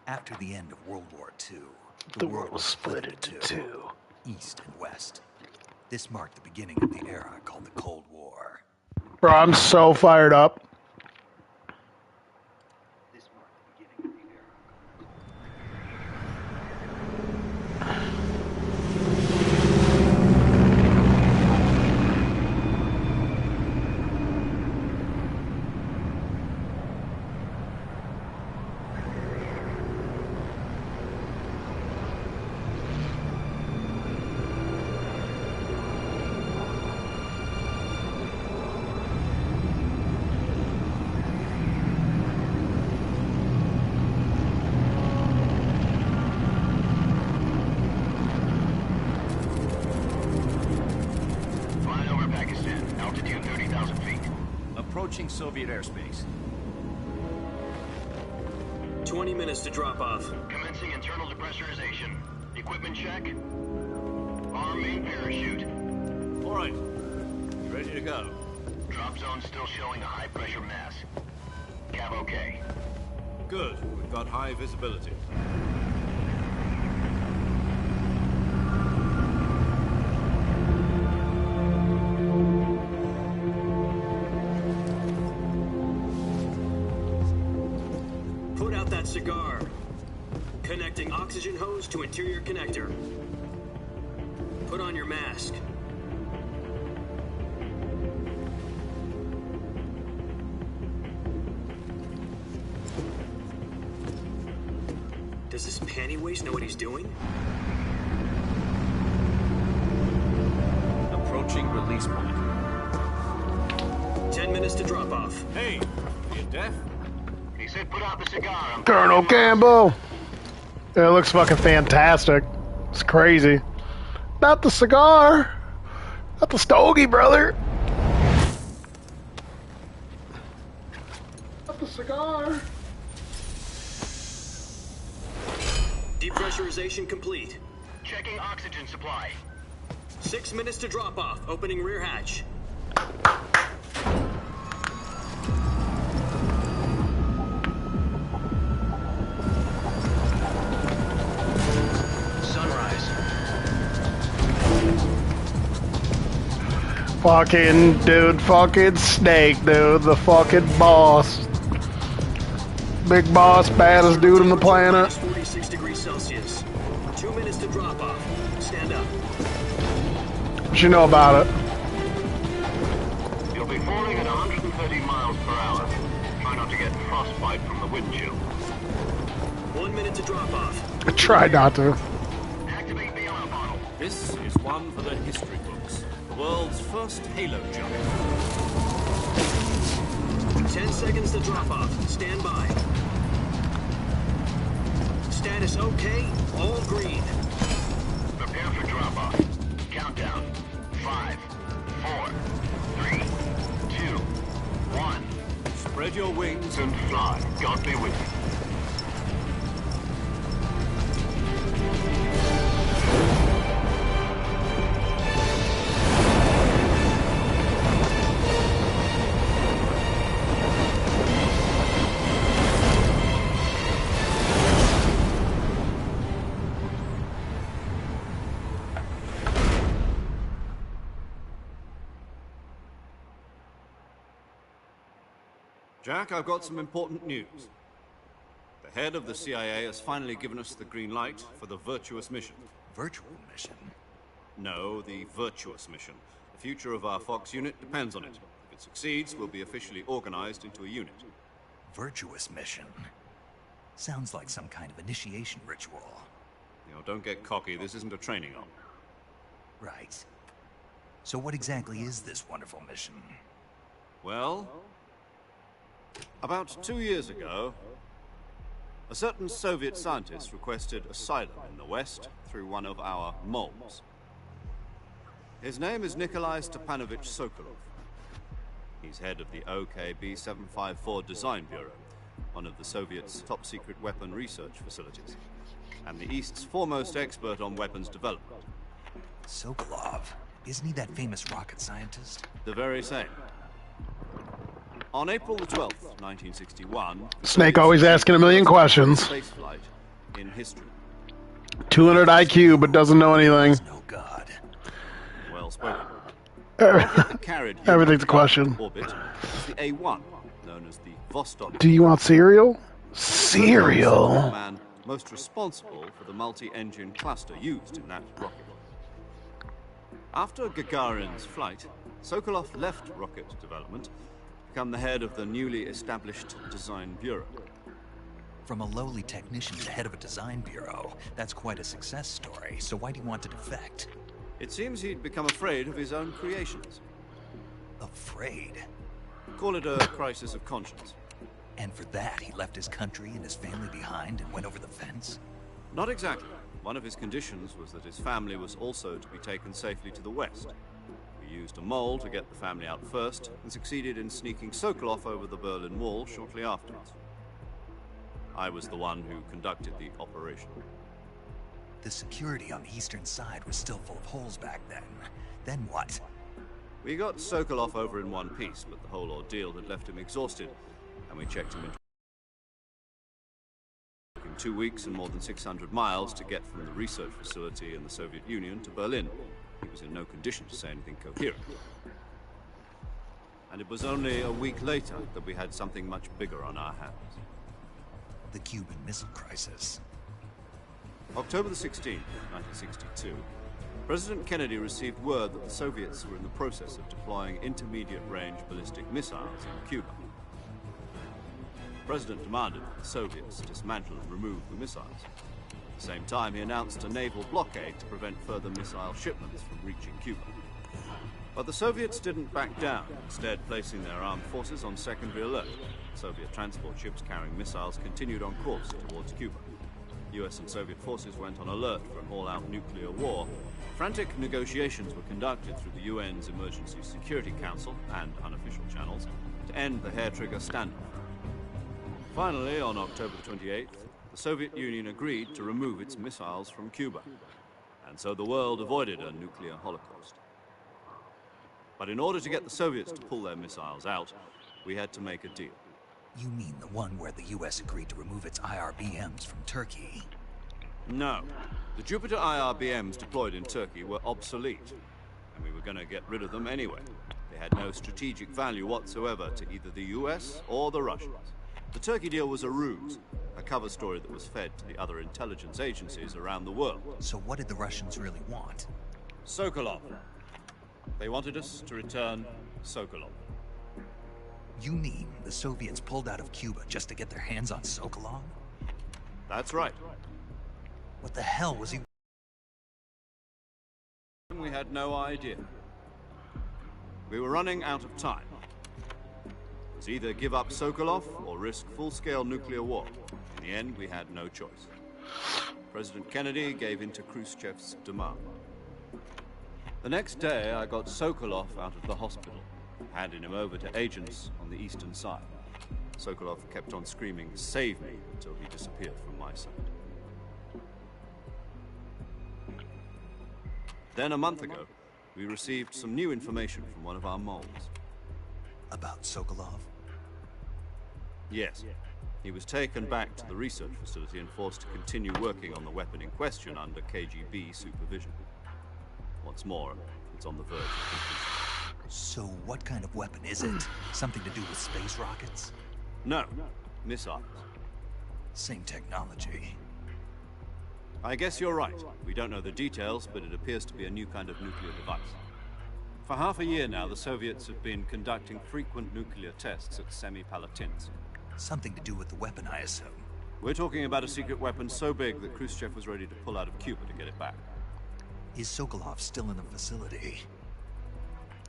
After the end of World War II, The world was split into two. East and West. This marked the beginning of the era called the Cold War. Bro, I'm so fired up. This marked the beginning of the era. Approaching Soviet airspace. 20 minutes to drop off. Commencing internal depressurization. Equipment check. Arm main parachute. All right. Ready to go. Drop zone still showing a high pressure mass. Cav okay. Good. We've got high visibility. Put out that cigar. Connecting oxygen hose to interior connector. Put on your mask. Does this panty waste know what he's doing? Approaching release point. 10 minutes to drop off. Hey, you deaf? He said put out the cigar. Colonel Campbell. It looks fucking fantastic. It's crazy. Not the cigar. Not the stogie, brother. Not the cigar. Depressurization complete. Checking oxygen supply. 6 minutes to drop off. Opening rear hatch. Sunrise. Fucking dude, fucking Snake, dude. The fucking boss. Big boss, baddest dude on the planet. 46 degrees Celsius. 2 minutes to drop off. Stand up. What you know about it? You'll be falling at 130 miles per hour. Try not to get frostbite from the wind chill. 1 minute to drop off. I tried not to. Activate the armor bottle. This is one for the history books. The world's first halo jump. 10 seconds to drop off. Stand by. Status okay. All green. Prepare for drop off. Countdown. 5, 4, 3, 2, 1. Spread your wings And fly. God be with you. Jack, I've got some important news. The head of the CIA has finally given us the green light for the virtuous mission. Virtual mission? No, the virtuous mission. The future of our Fox unit depends on it. If it succeeds, we'll be officially organized into a unit. Virtuous mission? Sounds like some kind of initiation ritual. You know, don't get cocky. This isn't a training op. Right. So what exactly is this wonderful mission? Well, about 2 years ago, a certain Soviet scientist requested asylum in the West through one of our moles. His name is Nikolai Stepanovich Sokolov. He's head of the OKB-754 Design Bureau, one of the Soviets' top-secret weapon research facilities, and the East's foremost expert on weapons development. Sokolov? Isn't he that famous rocket scientist? The very same. On April the 12th, 1961... Snake always asking a million questions. Space flight in history. 200 IQ, but doesn't know anything. No god. Well spoken. The rocket that carried human Everything's a question. orbit is the A1, known as the Vostok. Do you want cereal? The Cereal. man most responsible for the multi-engine cluster used in that rocket. After Gagarin's flight, Sokolov left rocket development to become the head of the newly established design bureau. From a lowly technician to head of a design bureau, that's quite a success story. So why do you want to defect? It seems he'd become afraid of his own creations. Afraid? Call it a crisis of conscience. And for that, he left his country and his family behind and went over the fence? Not exactly. One of his conditions was that his family was also to be taken safely to the west. We used a mole to get the family out first, and succeeded in sneaking Sokolov over the Berlin Wall shortly afterwards. I was the one who conducted the operation. The security on the eastern side was still full of holes back then. Then what? We got Sokolov over in one piece, but the whole ordeal had left him exhausted, and we checked him into 2 weeks and more than 600 miles to get from the research facility in the Soviet Union to Berlin. He was in no condition to say anything coherent. And it was only a week later that we had something much bigger on our hands. The Cuban Missile Crisis. October the 16th, 1962, President Kennedy received word that the Soviets were in the process of deploying intermediate-range ballistic missiles in Cuba. The President demanded that the Soviets dismantle and remove the missiles. At the same time, he announced a naval blockade to prevent further missile shipments from reaching Cuba. But the Soviets didn't back down, instead placing their armed forces on secondary alert. Soviet transport ships carrying missiles continued on course towards Cuba. US and Soviet forces went on alert for an all-out nuclear war. Frantic negotiations were conducted through the UN's Emergency Security Council and unofficial channels to end the hair-trigger standoff. Finally, on October 28th, the Soviet Union agreed to remove its missiles from Cuba, and so the world avoided a nuclear holocaust. But in order to get the Soviets to pull their missiles out, we had to make a deal. You mean the one where the US agreed to remove its IRBMs from Turkey? No. The Jupiter IRBMs deployed in Turkey were obsolete, and we were going to get rid of them anyway. They had no strategic value whatsoever to either the US or the Russians. The Turkey deal was a ruse, a cover story that was fed to the other intelligence agencies around the world. So what did the Russians really want? Sokolov. They wanted us to return Sokolov. You mean the Soviets pulled out of Cuba just to get their hands on Sokolov? That's right. What the hell was he... We had no idea. We were running out of time. It was either give up Sokolov or risk full-scale nuclear war. In the end, we had no choice. President Kennedy gave in to Khrushchev's demand. The next day, I got Sokolov out of the hospital, handing him over to agents on the eastern side. Sokolov kept on screaming, "Save me," until he disappeared from my sight. Then, a month ago, we received some new information from one of our moles. About Sokolov? Yes. He was taken back to the research facility and forced to continue working on the weapon in question under KGB supervision. What's more, it's on the verge of completion. So what kind of weapon is it? Something to do with space rockets? No, missiles. Same technology. I guess you're right. We don't know the details, but it appears to be a new kind of nuclear device. For half a year now, the Soviets have been conducting frequent nuclear tests at Semipalatinsk. Something to do with the weapon, I assume. We're talking about a secret weapon so big that Khrushchev was ready to pull out of Cuba to get it back. Is Sokolov still in the facility?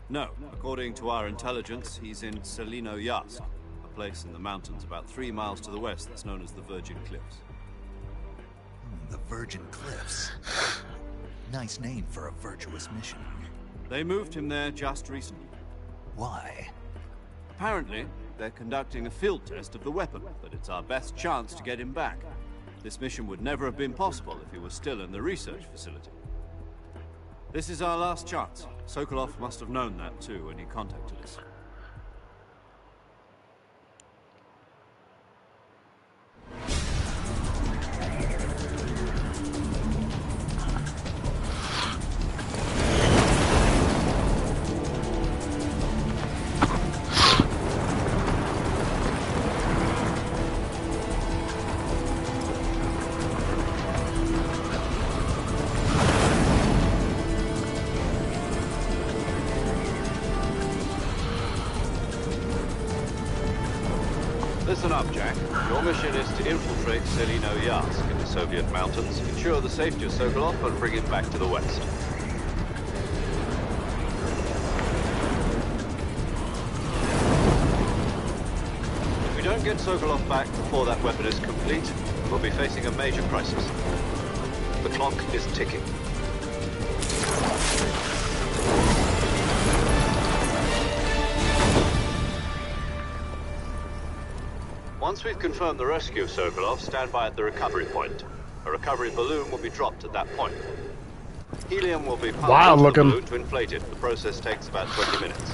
No. According to our intelligence, he's in Selino-Yarsk, a place in the mountains about 3 miles to the west that's known as the Virgin Cliffs. The Virgin Cliffs. Nice name for a virtuous mission. They moved him there just recently. Why? Apparently, they're conducting a field test of the weapon, but it's our best chance to get him back. This mission would never have been possible if he was still in the research facility. This is our last chance. Sokolov must have known that too when he contacted us. Listen up, Jack. Your mission is to infiltrate Selino-Yarsk in the Soviet mountains, ensure the safety of Sokolov, and bring him back to the west. If we don't get Sokolov back before that weapon is complete, we'll be facing a major crisis. The clock is ticking. Once we've confirmed the rescue of Sokolov, stand by at the recovery point. A recovery balloon will be dropped at that point. Helium will be pumped into the balloon to inflate it. The process takes about 20 minutes.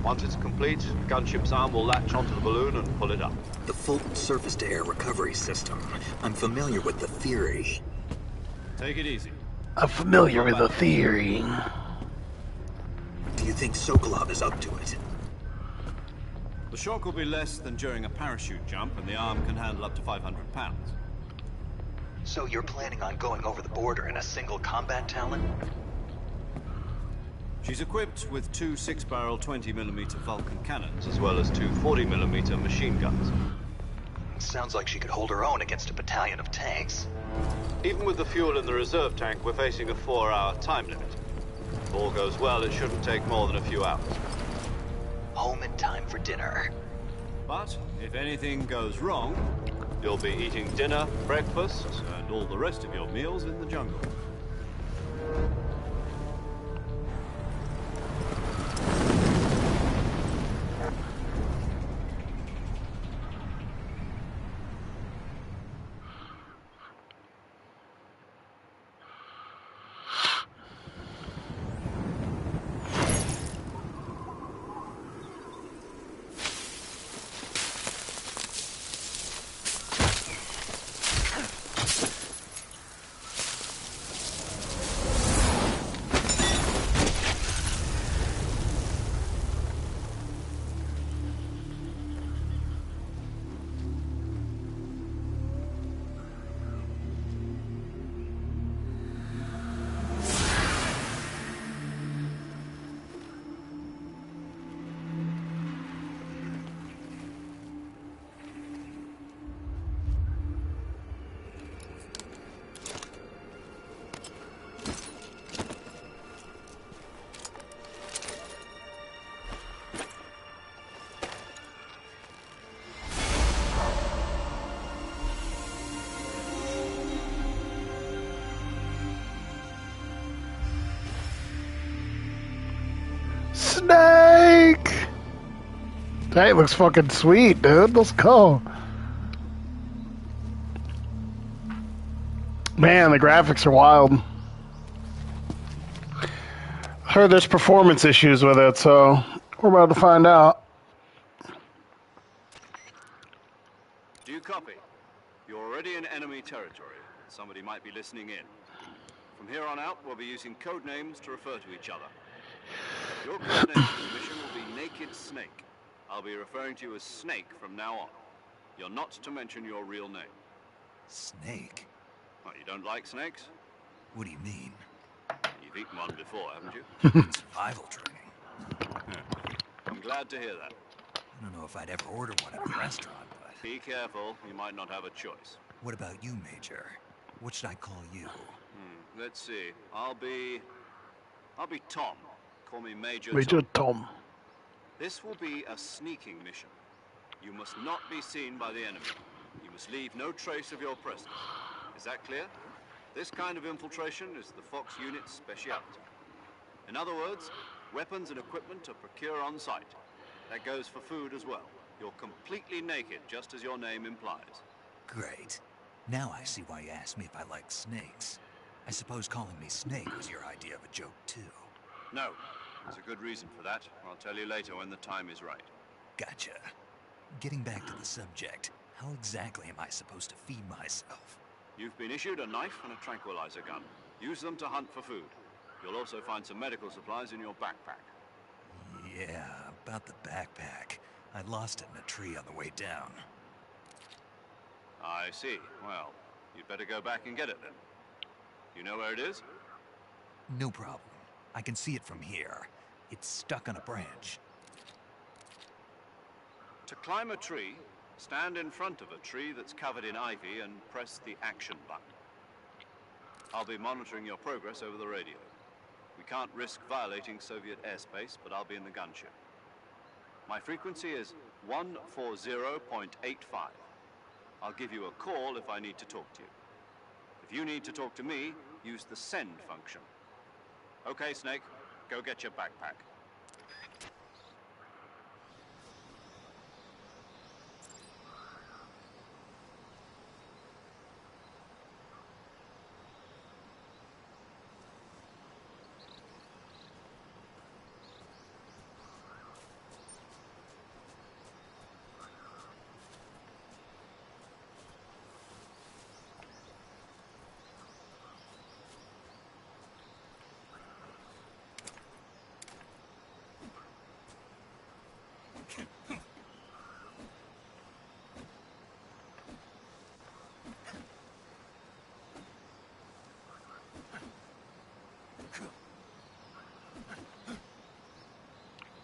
Once it's complete, the gunship's arm will latch onto the balloon and pull it up. The Fulton surface-to-air recovery system. I'm familiar with the theory. Take it easy. I'm familiar with the theory. Do you think Sokolov is up to it? The shock will be less than during a parachute jump, and the arm can handle up to 500 pounds. So you're planning on going over the border in a single combat Talon? She's equipped with two 6-barrel 20mm Vulcan cannons, as well as two 40mm machine guns. Sounds like she could hold her own against a battalion of tanks. Even with the fuel in the reserve tank, we're facing a 4-hour time limit. If all goes well, it shouldn't take more than a few hours. Home in time for dinner. But if anything goes wrong, you'll be eating dinner, breakfast, and all the rest of your meals in the jungle. Snake! That looks fucking sweet, dude. Let's go. Man, the graphics are wild. I heard there's performance issues with it, so we're about to find out. Do you copy? You're already in enemy territory. Somebody might be listening in. From here on out, we'll be using code names to refer to each other. Your code name for the mission will be Naked Snake. I'll be referring to you as Snake from now on. You're not to mention your real name. Snake? What, you don't like snakes? What do you mean? You've eaten one before, haven't you? In survival training. I'm glad to hear that. I don't know if I'd ever order one at a restaurant, but... Be careful, you might not have a choice. What about you, Major? What should I call you? Let's see. I'll be Tom. Call me Major Tom. This will be a sneaking mission. You must not be seen by the enemy. You must leave no trace of your presence. Is that clear? This kind of infiltration is the Fox unit's speciality. In other words, weapons and equipment are procured on site. That goes for food as well. You're completely naked, just as your name implies. Great. Now I see why you asked me if I like snakes. I suppose calling me Snake was your idea of a joke, too. No. There's a good reason for that. I'll tell you later when the time is right. Gotcha. Getting back to the subject, how exactly am I supposed to feed myself? You've been issued a knife and a tranquilizer gun. Use them to hunt for food. You'll also find some medical supplies in your backpack. Yeah, about the backpack. I lost it in a tree on the way down. I see. Well, you'd better go back and get it then. You know where it is? No problem. I can see it from here. It's stuck on a branch. To climb a tree, stand in front of a tree that's covered in ivy and press the action button. I'll be monitoring your progress over the radio. We can't risk violating Soviet airspace, but I'll be in the gunship. My frequency is 140.85. I'll give you a call if I need to talk to you. If you need to talk to me, use the send function. Okay, Snake, go get your backpack.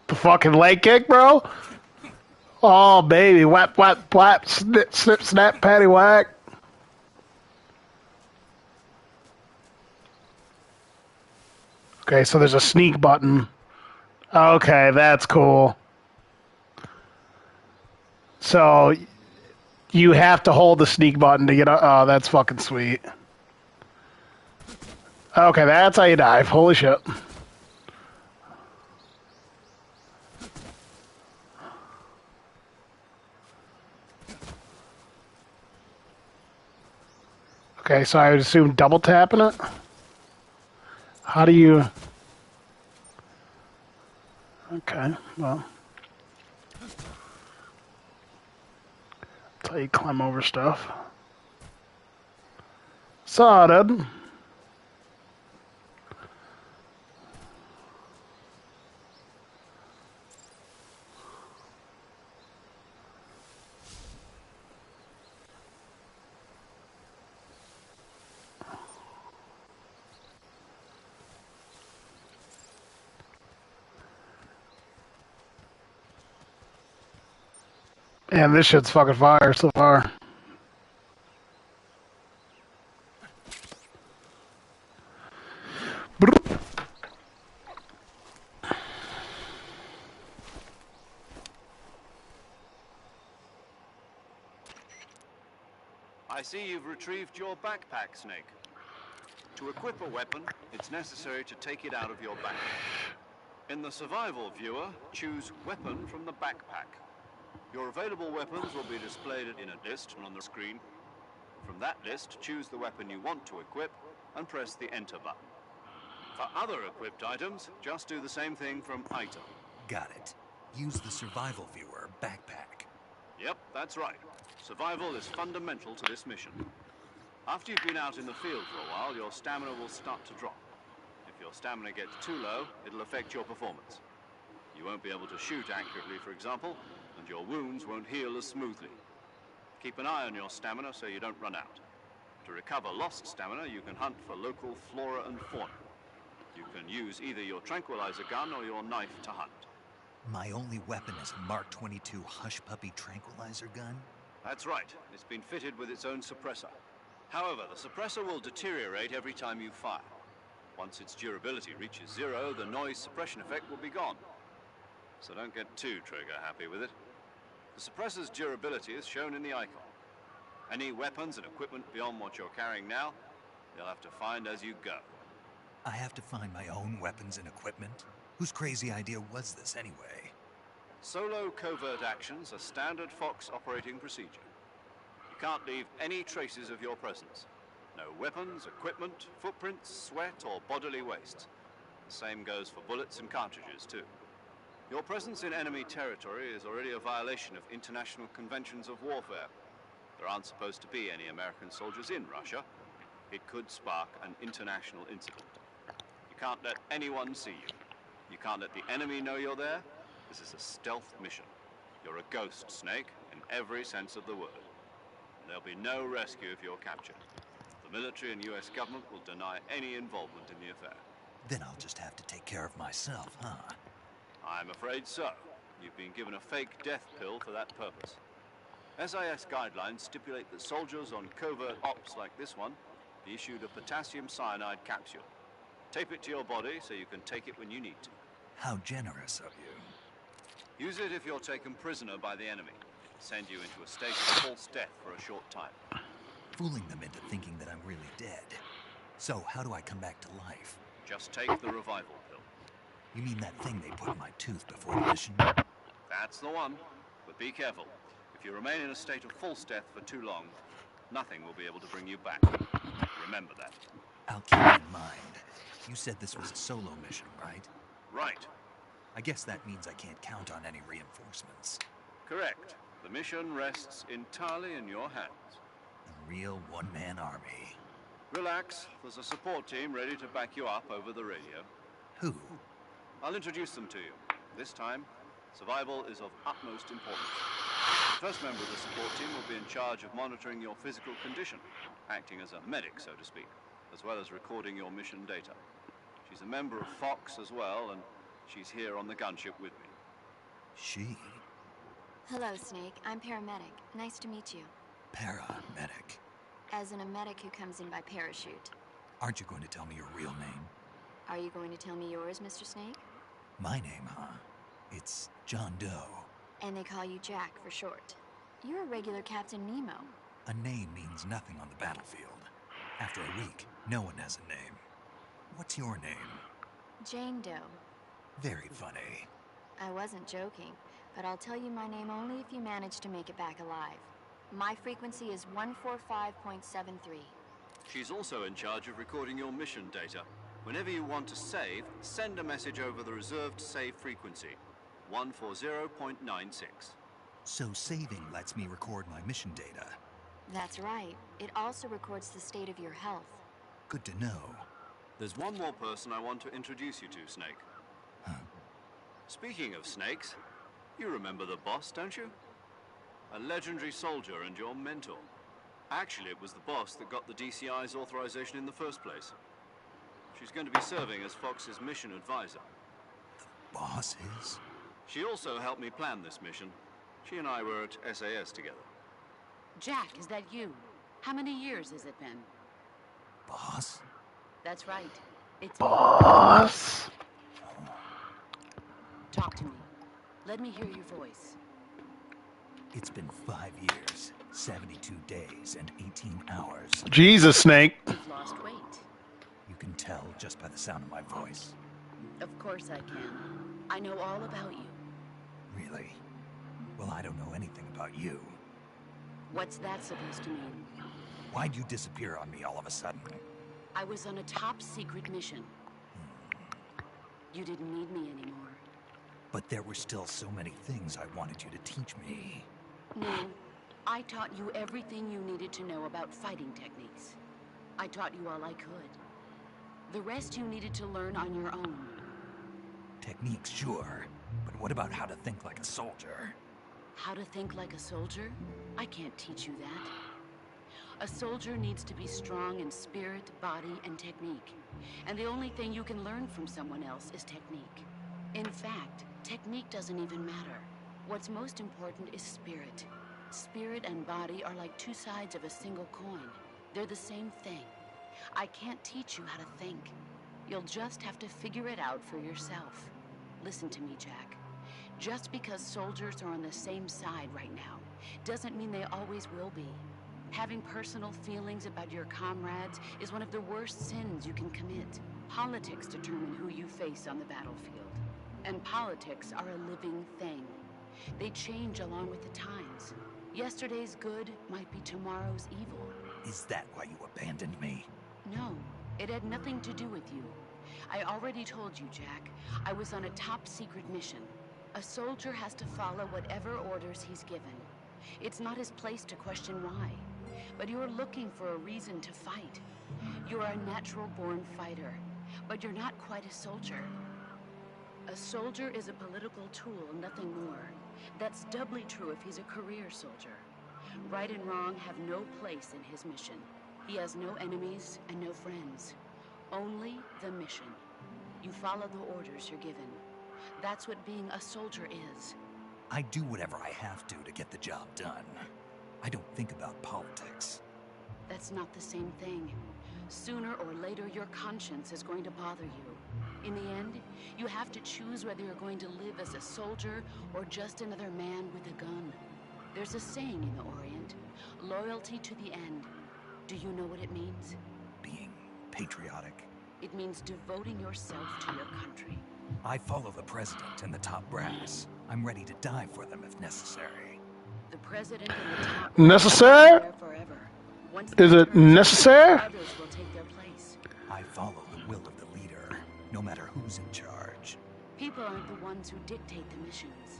The fucking leg kick, bro? Oh, baby. Whap, whap, whap. Snip, snip, snap, patty whack. Okay, so there's a sneak button. Okay, that's cool. So you have to hold the sneak button to get up. Oh, that's fucking sweet. Okay, that's how you dive. Holy shit. Okay, so I would assume double tapping it? How do you... Okay, well... That's how you climb over stuff. Sorted. Man, this shit's fucking fire so far. I see you've retrieved your backpack, Snake. To equip a weapon, it's necessary to take it out of your back. In the survival viewer, choose Weapon from the backpack. Your available weapons will be displayed in a list on the screen. From that list, choose the weapon you want to equip and press the Enter button. For other equipped items, just do the same thing from Item. Got it. Use the survival viewer backpack. Yep, that's right. Survival is fundamental to this mission. After you've been out in the field for a while, your stamina will start to drop. If your stamina gets too low, it'll affect your performance. You won't be able to shoot accurately, for example, and your wounds won't heal as smoothly. Keep an eye on your stamina so you don't run out. To recover lost stamina, you can hunt for local flora and fauna. You can use either your tranquilizer gun or your knife to hunt. My only weapon is a Mark 22 Hush Puppy tranquilizer gun? That's right. It's been fitted with its own suppressor. However, the suppressor will deteriorate every time you fire. Once its durability reaches 0, the noise suppression effect will be gone. So don't get too trigger happy with it. The suppressor's durability is shown in the icon. Any weapons and equipment beyond what you're carrying now, you'll have to find as you go. I have to find my own weapons and equipment? Whose crazy idea was this anyway? Solo covert actions are standard Fox operating procedure. You can't leave any traces of your presence. No weapons, equipment, footprints, sweat, or bodily waste. The same goes for bullets and cartridges, too. Your presence in enemy territory is already a violation of international conventions of warfare. There aren't supposed to be any American soldiers in Russia. It could spark an international incident. You can't let anyone see you. You can't let the enemy know you're there. This is a stealth mission. You're a ghost, Snake, in every sense of the word. There'll be no rescue if you're captured. The military and US government will deny any involvement in the affair. Then I'll just have to take care of myself, huh? I'm afraid so. You've been given a fake death pill for that purpose. SIS guidelines stipulate that soldiers on covert ops like this one be issued a potassium cyanide capsule. Tape it to your body so you can take it when you need to. How generous of you. Use it if you're taken prisoner by the enemy. Send you into a state of false death for a short time. Fooling them into thinking that I'm really dead. So, how do I come back to life? Just take the revival pill. You mean that thing they put in my tooth before the mission? That's the one. But be careful. If you remain in a state of false death for too long, nothing will be able to bring you back. Remember that. I'll keep it in mind. You said this was a solo mission, right? Right. I guess that means I can't count on any reinforcements. Correct. The mission rests entirely in your hands. A real one-man army. Relax. There's a support team ready to back you up over the radio. Who? I'll introduce them to you. This time, survival is of utmost importance. The first member of the support team will be in charge of monitoring your physical condition, acting as a medic, so to speak, as well as recording your mission data. She's a member of Fox as well, and she's here on the gunship with me. She? Hello, Snake. I'm paramedic. Nice to meet you. Paramedic. As in a medic who comes in by parachute. Aren't you going to tell me your real name? Are you going to tell me yours, Mr. Snake? My name, huh? It's John Doe. And they call you Jack for short. You're a regular Captain Nemo. A name means nothing on the battlefield. After a week, no one has a name. What's your name? Jane Doe. Very funny. I wasn't joking, but I'll tell you my name only if you manage to make it back alive. My frequency is 145.73. She's also in charge of recording your mission data. Whenever you want to save, send a message over the reserved save frequency, 140.96. So saving lets me record my mission data. That's right. It also records the state of your health. Good to know. There's one more person I want to introduce you to, Snake. Huh? Speaking of snakes, you remember the boss, don't you? A legendary soldier and your mentor. Actually, it was the boss that got the DCI's authorization in the first place. She's going to be serving as Fox's mission advisor. The boss is? She also helped me plan this mission. She and I were at SAS together. Jack, is that you? How many years has it been? Boss? That's right. It's Boss. Talk to me. Let me hear your voice. It's been 5 years, 72 days, and 18 hours. Jesus, Snake. You've lost weight. You can tell just by the sound of my voice. Of course I can. I know all about you. Really? Well, I don't know anything about you. What's that supposed to mean? Why'd you disappear on me all of a sudden? I was on a top secret mission. You didn't need me anymore. But there were still so many things I wanted you to teach me. No, I taught you everything you needed to know about fighting techniques. I taught you all I could. The rest you needed to learn on your own. Techniques, sure. But what about how to think like a soldier? How to think like a soldier? I can't teach you that. A soldier needs to be strong in spirit, body, and technique. And the only thing you can learn from someone else is technique. In fact, technique doesn't even matter. What's most important is spirit. Spirit and body are like two sides of a single coin. They're the same thing. I can't teach you how to think. You'll just have to figure it out for yourself. Listen to me, Jack. Just because soldiers are on the same side right now doesn't mean they always will be. Having personal feelings about your comrades is one of the worst sins you can commit. Politics determine who you face on the battlefield. And politics are a living thing. They change along with the times. Yesterday's good might be tomorrow's evil. Is that why you abandoned me? No, it had nothing to do with you. I already told you, Jack. I was on a top secret mission. A soldier has to follow whatever orders he's given. It's not his place to question why. But you're looking for a reason to fight. You're a natural-born fighter, but you're not quite a soldier. A soldier is a political tool, nothing more. That's doubly true if he's a career soldier. Right and wrong have no place in his mission. He has no enemies and no friends. Only the mission. You follow the orders you're given. That's what being a soldier is. I do whatever I have to get the job done. I don't think about politics. That's not the same thing. Sooner or later, your conscience is going to bother you. In the end, you have to choose whether you're going to live as a soldier or just another man with a gun. There's a saying in the Orient, loyalty to the end. Do you know what it means? Being patriotic. It means devoting yourself to your country. I follow the president and the top brass. I'm ready to die for them if necessary. The president and the top Necessary? brass will be there forever. Once Is it necessary? others will take their place. I follow the will of the leader, no matter who's in charge. People aren't the ones who dictate the missions.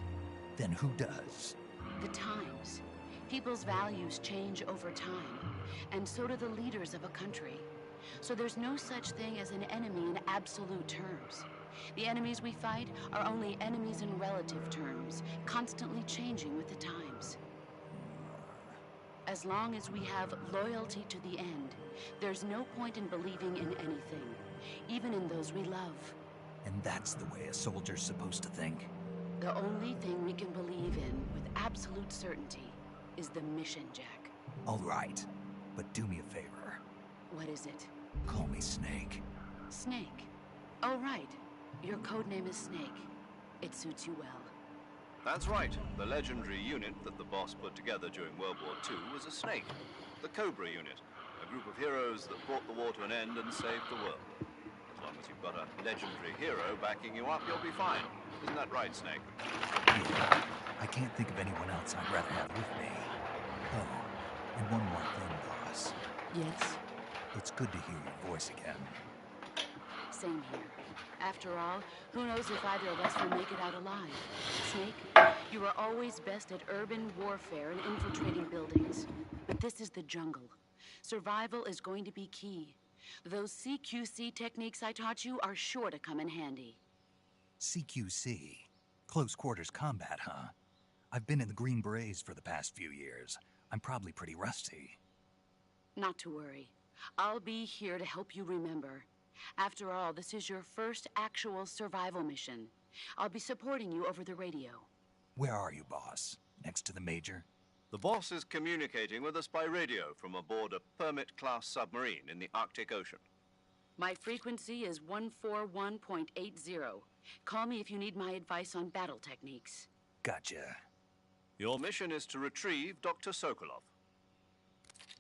Then who does? The times. People's values change over time, and so do the leaders of a country. So there's no such thing as an enemy in absolute terms. The enemies we fight are only enemies in relative terms, constantly changing with the times. As long as we have loyalty to the end, there's no point in believing in anything, even in those we love. And that's the way a soldier's supposed to think? The only thing we can believe in with absolute certainty is the mission, Jack. All right, but do me a favor. What is it? Call me Snake. Snake. Oh, right. Your code name is Snake. It suits you well. That's right. The legendary unit that the boss put together during World War II was a snake. The Cobra unit. A group of heroes that brought the war to an end and saved the world. As long as you've got a legendary hero backing you up, you'll be fine. Isn't that right, Snake? Yeah, I can't think of anyone else I'd rather have with me. Oh, and one more thing, boss. Yes? It's good to hear your voice again. Same here. After all, who knows if either of us will make it out alive? Snake, you are always best at urban warfare and infiltrating buildings. But this is the jungle. Survival is going to be key. Those CQC techniques I taught you are sure to come in handy. CQC? Close quarters combat, huh? I've been in the Green Berets for the past few years. I'm probably pretty rusty. Not to worry. I'll be here to help you remember. After all, this is your first actual survival mission. I'll be supporting you over the radio. Where are you, boss? Next to the Major? The boss is communicating with us by radio from aboard a Permit-class submarine in the Arctic Ocean. My frequency is 141.80. Call me if you need my advice on battle techniques. Gotcha. Your mission is to retrieve Dr. Sokolov.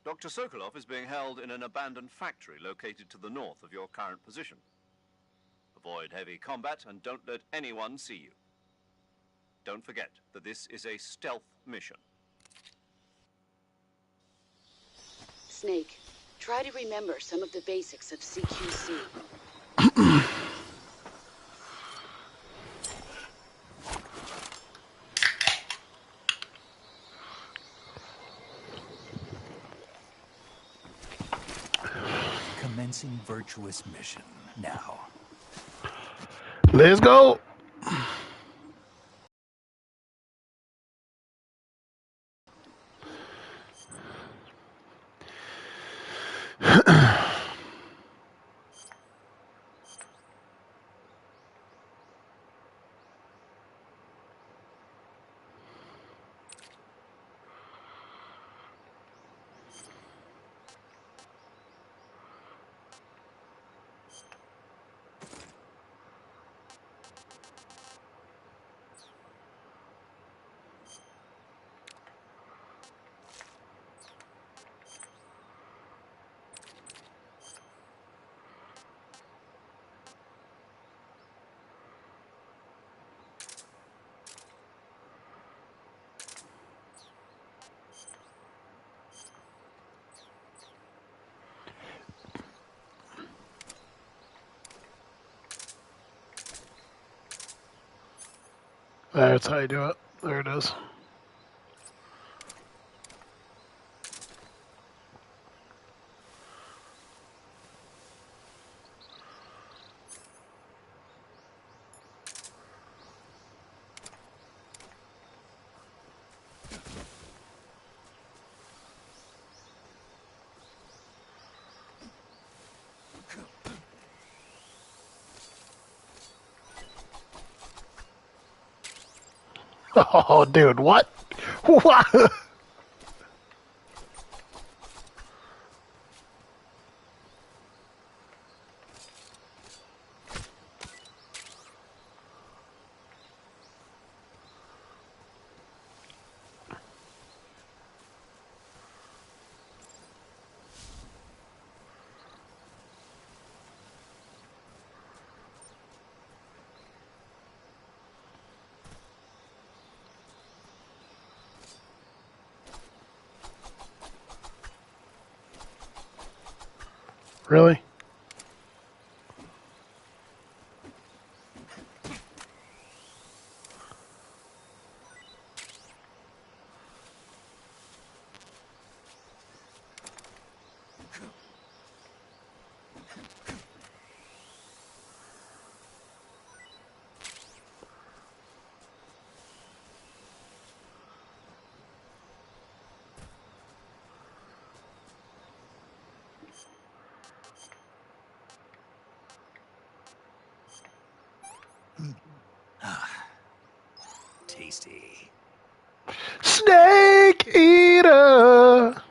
Dr. Sokolov is being held in an abandoned factory located to the north of your current position. Avoid heavy combat and don't let anyone see you. Don't forget that this is a stealth mission. Snake, try to remember some of the basics of CQC. Commencing virtuous mission. Now. Let's go. That's how you do it. There it is. Oh, dude, what? What? Really? Tasty. Snake Eater!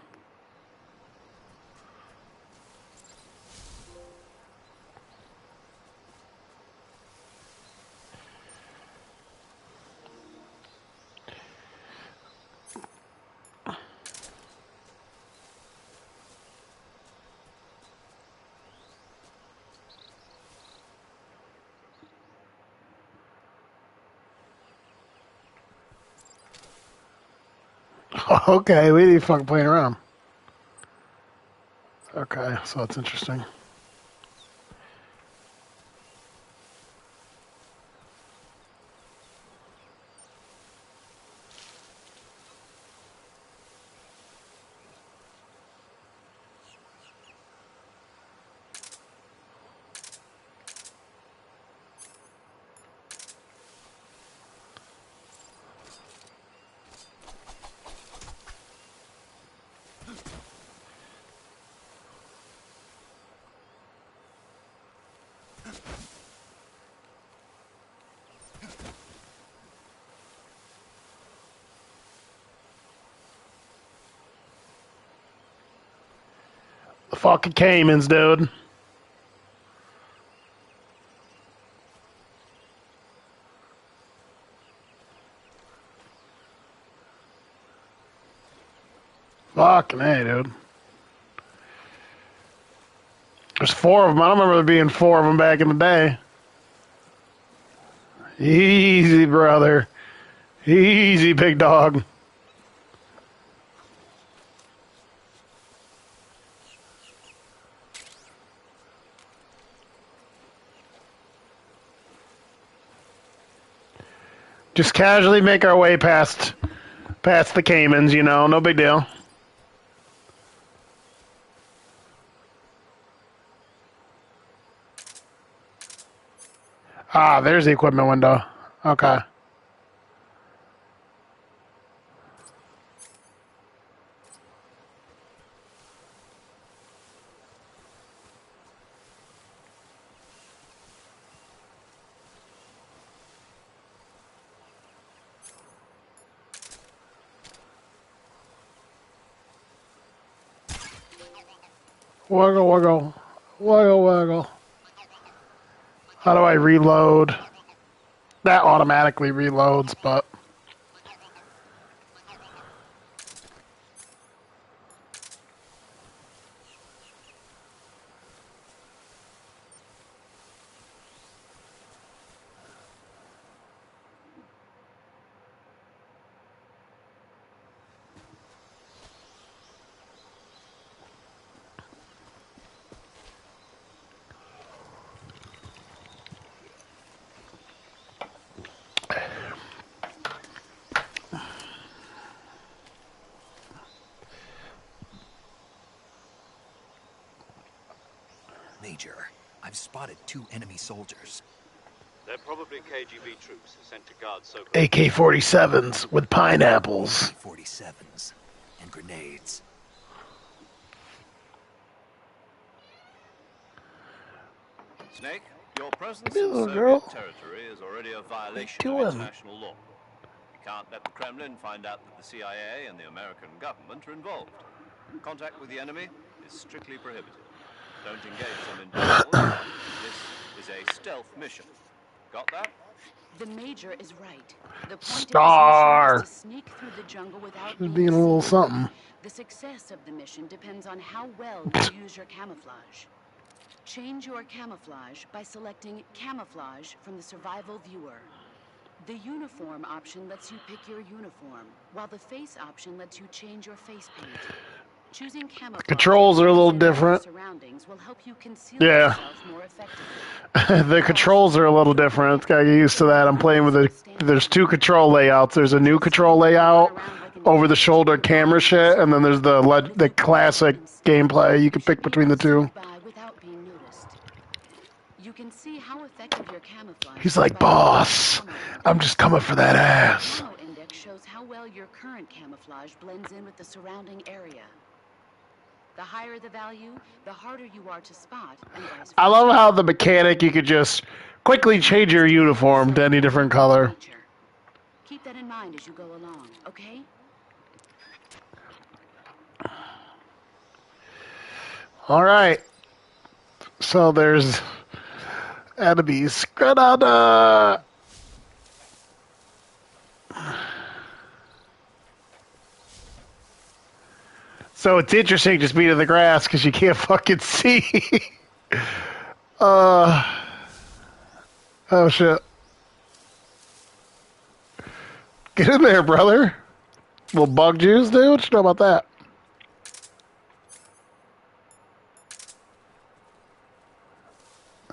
Okay, we ain't fucking playing around. Okay, so that's interesting. The fucking Caymans, dude. Fucking hey, dude. There's 4 of them. I don't remember there being 4 of them back in the day. Easy, brother. Easy, big dog. Just casually make our way past the Caymans, you know, no big deal. Ah, there's the equipment window. Okay. Wiggle, wiggle. Wiggle, wiggle. How do I reload? That automatically reloads, but... Major, I've spotted 2 enemy soldiers. They're probably KGB troops sent to guard Sokol. AK-47s with pineapples. AK-47s and grenades. Snake, your presence Hey, in little Soviet girl. territory is already a violation What are you of doing? international law. Can't let the Kremlin find out that the CIA and the American government are involved. Contact with the enemy is strictly prohibited. Don't engage them in battle. This is a stealth mission. Got that? The Major is right. The point Star. of this mission is to sneak through the jungle without She's being being a little seen. something. The success of the mission depends on how well you use your camouflage. Change your camouflage by selecting Camouflage from the Survival Viewer. The Uniform option lets you pick your uniform, while the Face option lets you change your face paint. Choosing camouflage Controls are a little different. surroundings will help you conceal Yeah. yourself more effectively. The controls are a little different. Gotta get used to that. I'm playing with there's two control layouts. There's a new control layout, over-the-shoulder camera shit, and then there's the classic gameplay. You can pick between the two. You can see how effective your camouflage He's like, boss, I'm just coming for that ass. Mono index shows how well your current camouflage blends in with the surrounding area. The higher the value, the harder you are to spot, and vice versa. I love how the mechanic, you could just quickly change your uniform to any different color. Keep that in mind as you go along, okay? All right. So there's enemies. Granada! So it's interesting just being in the grass because you can't fucking see. Oh shit. Get in there, brother. Little bug juice, dude? What you know about that?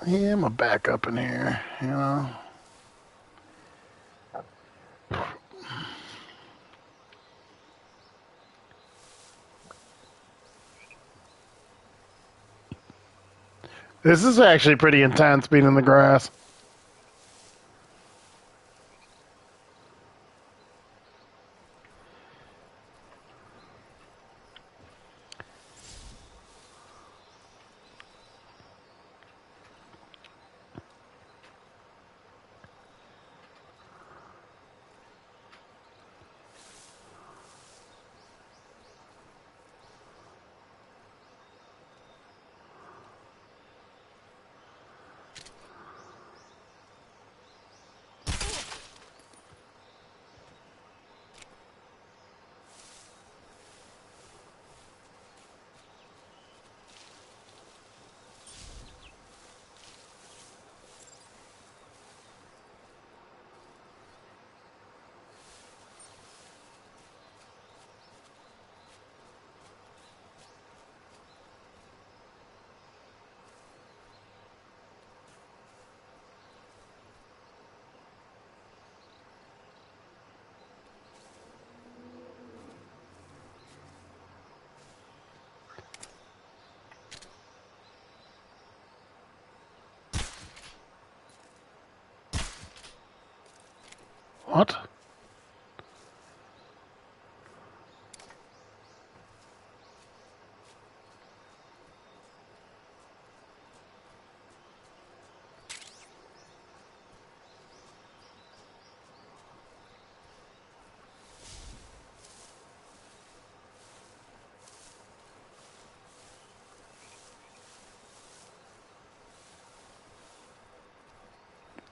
Yeah, I'm gonna back up in here, you know. This is actually pretty intense being in the grass. What?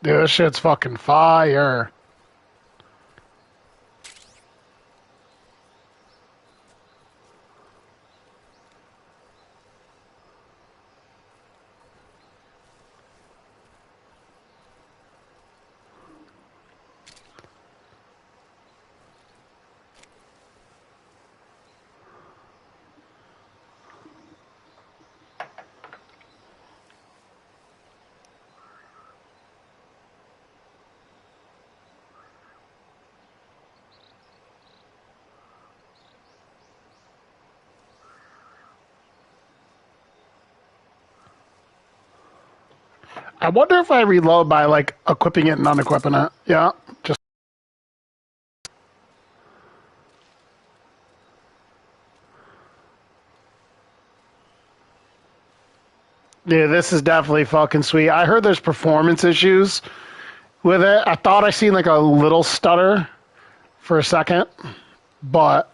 Dude, this shit's fucking fire. I wonder if I reload by, like, equipping it and unequipping it. Yeah, just... Yeah, this is definitely fucking sweet. I heard there's performance issues with it. I thought I seen, like, a little stutter, for a second, but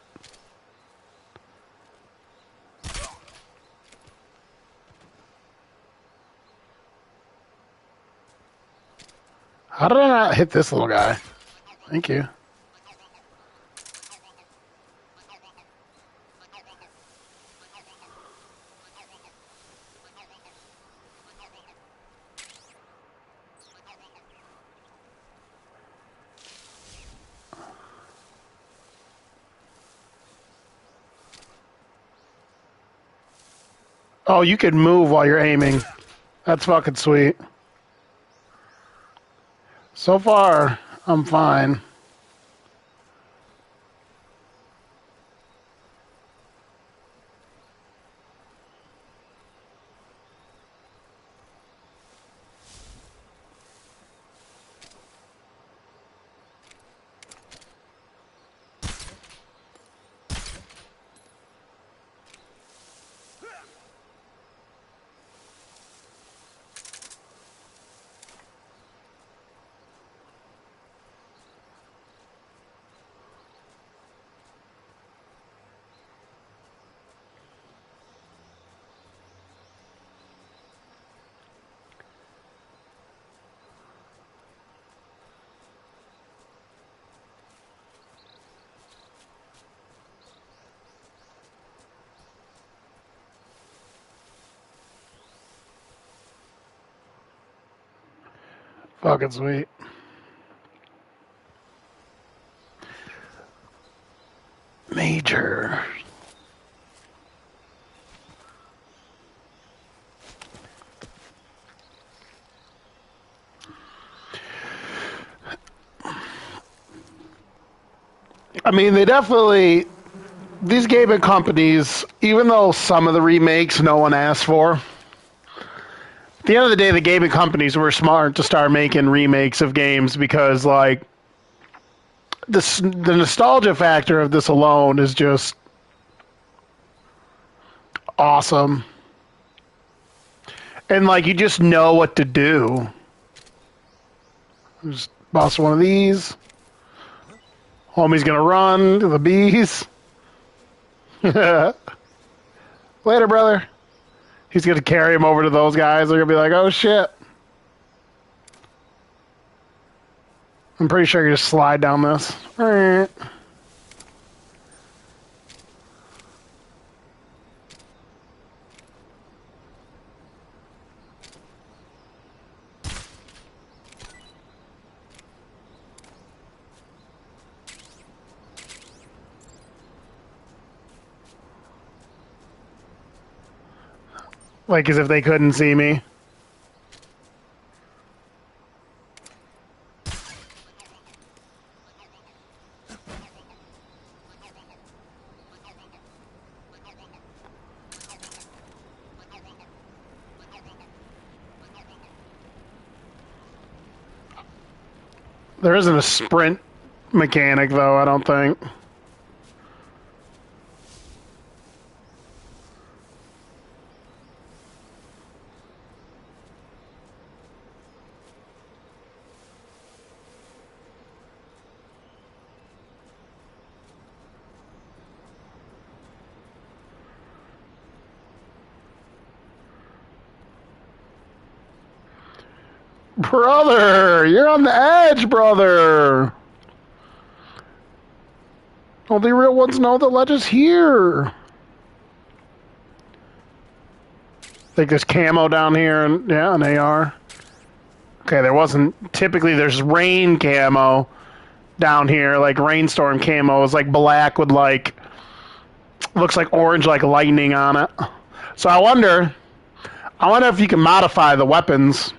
how did I not hit this little guy? Thank you. Oh, you can move while you're aiming. That's fucking sweet. So far, I'm fine. Fucking sweet. Major. I mean, they definitely, these gaming companies, even though some of the remakes no one asked for, at the end of the day, the gaming companies were smart to start making remakes of games because, like, the nostalgia factor of this alone is just awesome. And, like, you just know what to do. Just boss one of these. Homie's gonna run to the bees. Later, brother. He's gonna carry him over to those guys. They're gonna be like, oh shit. I'm pretty sure you just slide down this. Alright. Like as if they couldn't see me. There isn't a sprint mechanic, though, I don't think. Brother, you're on the edge, brother. Only real ones know the ledge is here. Think there's camo down here, and yeah, an AR. Okay, there wasn't. Typically, there's rain camo down here, like rainstorm camo is like black with like looks like orange, like lightning on it. So I wonder if you can modify the weapons.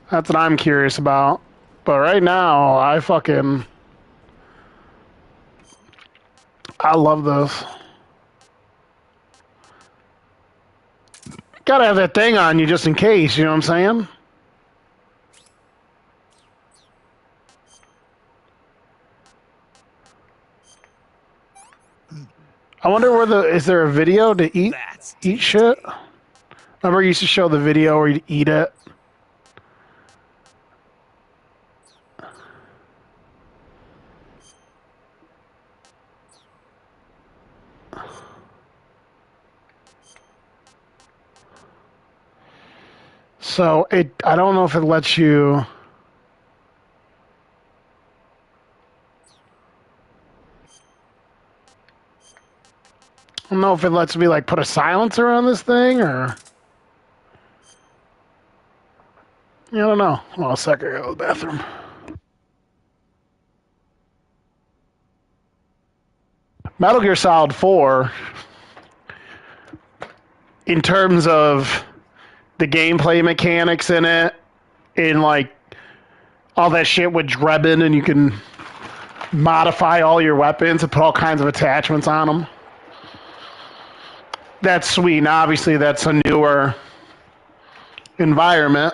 That's what I'm curious about. But right now, I love this. Gotta have that thing on you just in case, you know what I'm saying? I wonder is there a video to eat shit? Remember you used to show the video where you'd eat it? So I don't know if it lets you. I don't know if it lets me like put a silencer on this thing or. I don't know. Hold on a second. I go to the bathroom. Metal Gear Solid 4, in terms of the gameplay mechanics in it, in like all that shit with Drebin, and you can modify all your weapons and put all kinds of attachments on them. That's sweet. And obviously, that's a newer environment.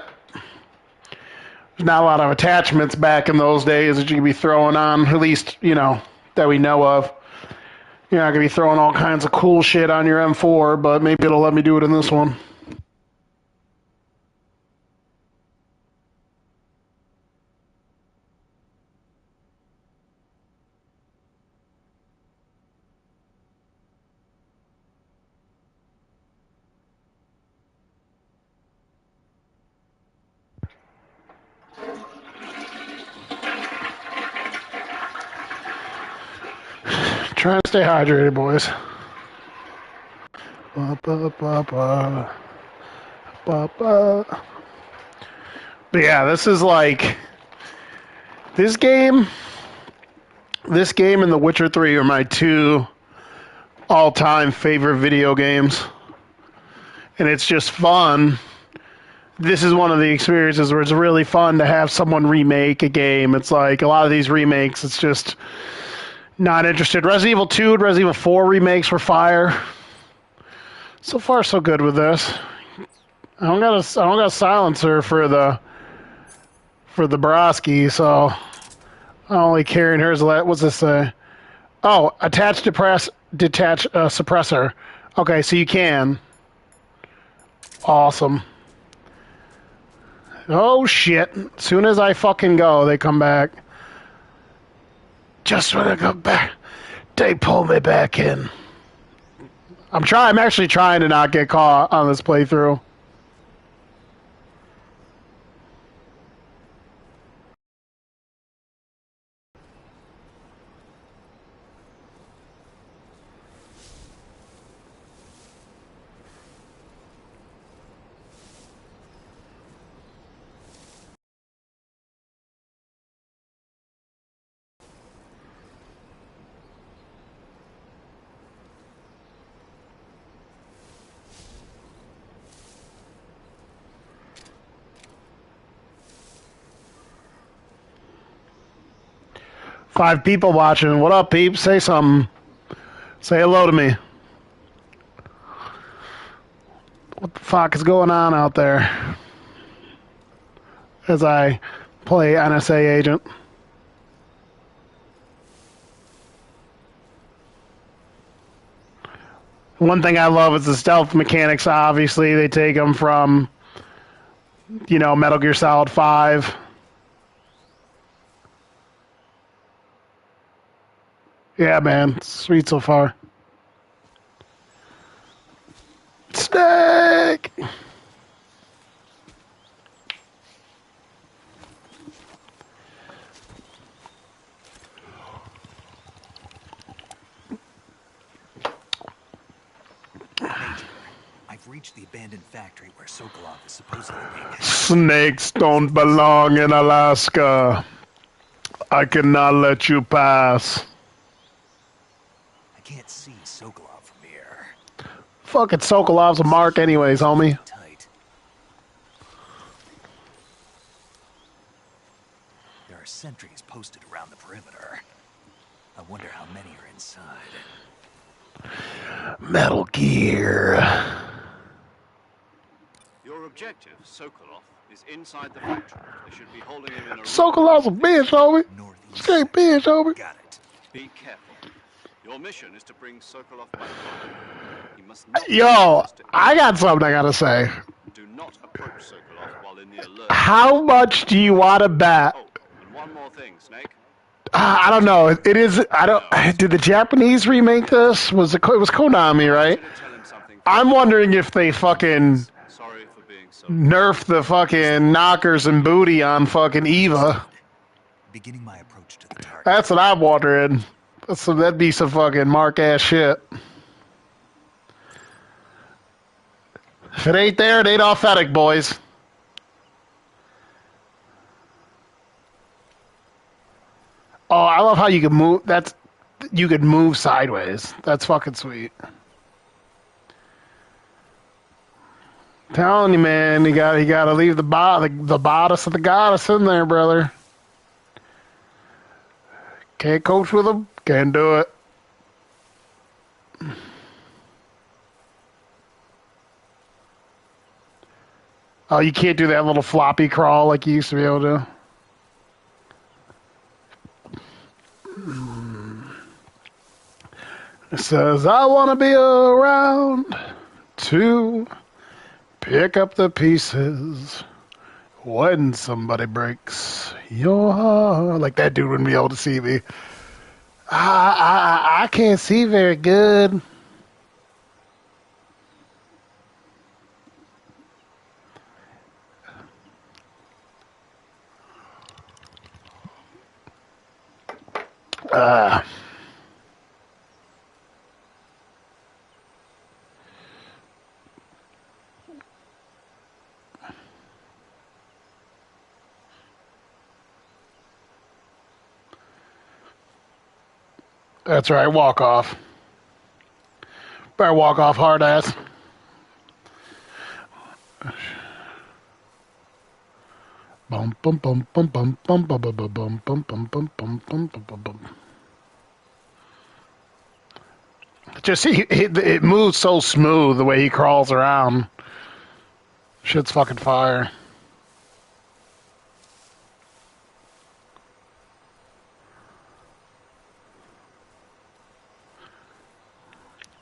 There's not a lot of attachments back in those days that you could be throwing on, at least, that we know of. You're not going to be throwing all kinds of cool shit on your M4, but maybe it'll let me do it in this one. Trying to stay hydrated, boys. But yeah, this is like this game and The Witcher 3 are my two all-time favorite video games. And it's just fun. This is one of the experiences where it's really fun to have someone remake a game. It's like a lot of these remakes, it's just not interested. Resident Evil 2 and Resident Evil 4 remakes were fire. So far, so good with this. I don't got a silencer for the Broski, so I'm only carrying hers. What's this say? Oh, detach suppressor. Okay, so you can. Awesome. Oh shit! As soon as I fucking go, they come back. Just when I come back, they pull me back in. I'm actually trying to not get caught on this playthrough. Five people watching. What up, peeps? Say something. Say hello to me. What the fuck is going on out there? As I play NSA agent. One thing I love is the stealth mechanics. Obviously, they take them from, Metal Gear Solid 5. Yeah, man. It's sweet so far. Snake! I've reached the abandoned factory where Sokolov is supposedly being held. Snakes don't belong in Alaska. I cannot let you pass. I can't see Sokolov from here. Fucking Sokolov's a mark anyways, homie. Tight. There are sentries posted around the perimeter. I wonder how many are inside. Metal Gear. Your objective, Sokolov, is inside the factory. They should be holding him in a room. Sokolov's a bitch, homie. Straight bitch, homie. Got it. Be careful. Your mission is to bring Sokolov back. He must not Yo, I got something I gotta say. Do not approach Sokolov while in the alert. How much do you want to bet? Oh, and one more thing, Snake. I don't know. It is. I don't. Did the Japanese remake this? It was Konami, right? I'm wondering if they fucking Sorry for being so Nerf the fucking knockers and booty on fucking Eva. Beginning my approach to the target. That's what I'm wondering. That'd be some fucking mark ass shit. If it ain't there, it ain't authentic, boys. Oh, I love how you can move. You could move sideways. That's fucking sweet. Telling you, man, you gotta leave the bodice of the goddess in there, brother. Can't coach with them. Can't do it. Oh, you can't do that little floppy crawl like you used to be able to. It says, I want to be around to pick up the pieces when somebody breaks your heart. Like that dude wouldn't be able to see me. I can't see very good. That's right, walk off. Better walk off hard ass. Bum bum bum bum bum bum bum bum bum bum bum bum bum bum bum bum bum. Just see, it moves so smooth the way he crawls around. Shit's fucking fire.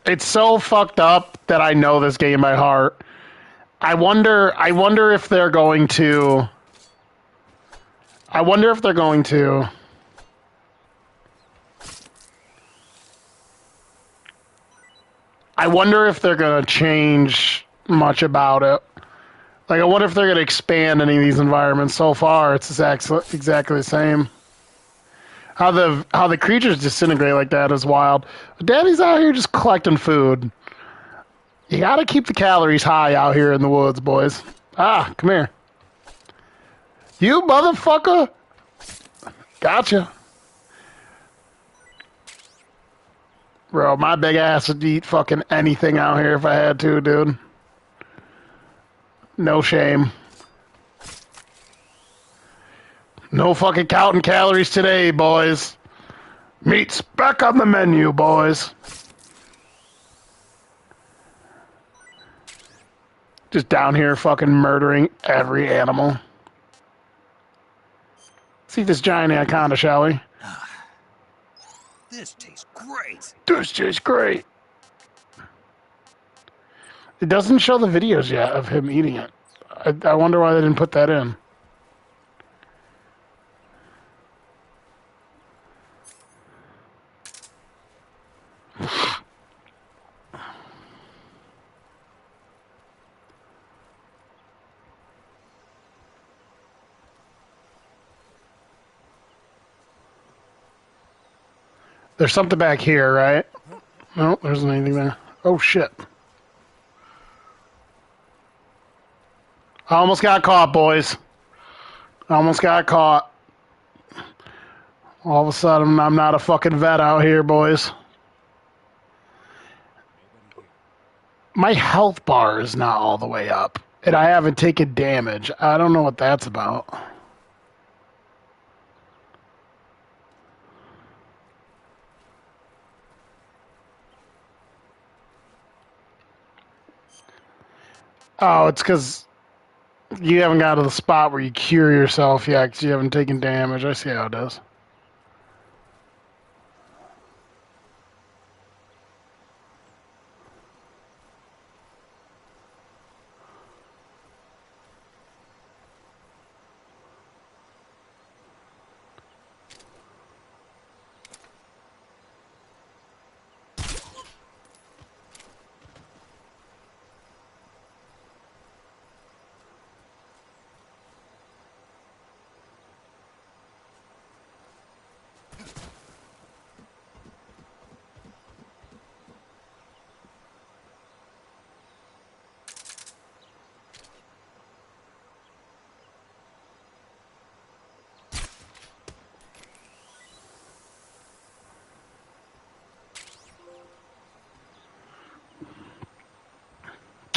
It's so fucked up that I know this game by heart. I wonder if they're going to. I wonder if they're going to. I wonder if they're going to change much about it. Like, I wonder if they're going to expand any of these environments. So far, it's exactly the same. How the creatures disintegrate like that is wild. Daddy's out here just collecting food. You got to keep the calories high out here in the woods, boys. Ah, come here. You motherfucker. Gotcha. Bro, my big ass would eat fucking anything out here if I had to, dude. No shame. No fucking counting calories today, boys. Meat's back on the menu, boys. Just down here fucking murdering every animal. Let's eat this giant anaconda, shall we? This tastes great. This tastes great. It doesn't show the videos yet of him eating it. I wonder why they didn't put that in. There's something back here, right? No, there isn't anything there. Oh, shit. I almost got caught, boys. I almost got caught. All of a sudden, I'm not a fucking vet out here, boys. My health bar is not all the way up, and I haven't taken damage. I don't know what that's about. Oh, it's because you haven't got to the spot where you cure yourself yet because you haven't taken damage. I see how it is.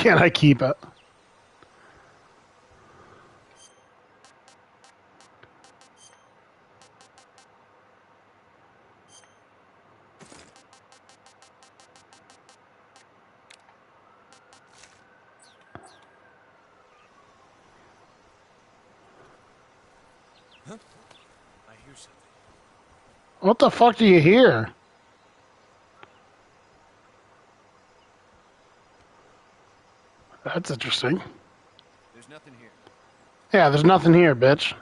can't I keep it? I hear something. What the fuck do you hear? That's interesting. There's nothing here. Yeah, there's nothing here, bitch.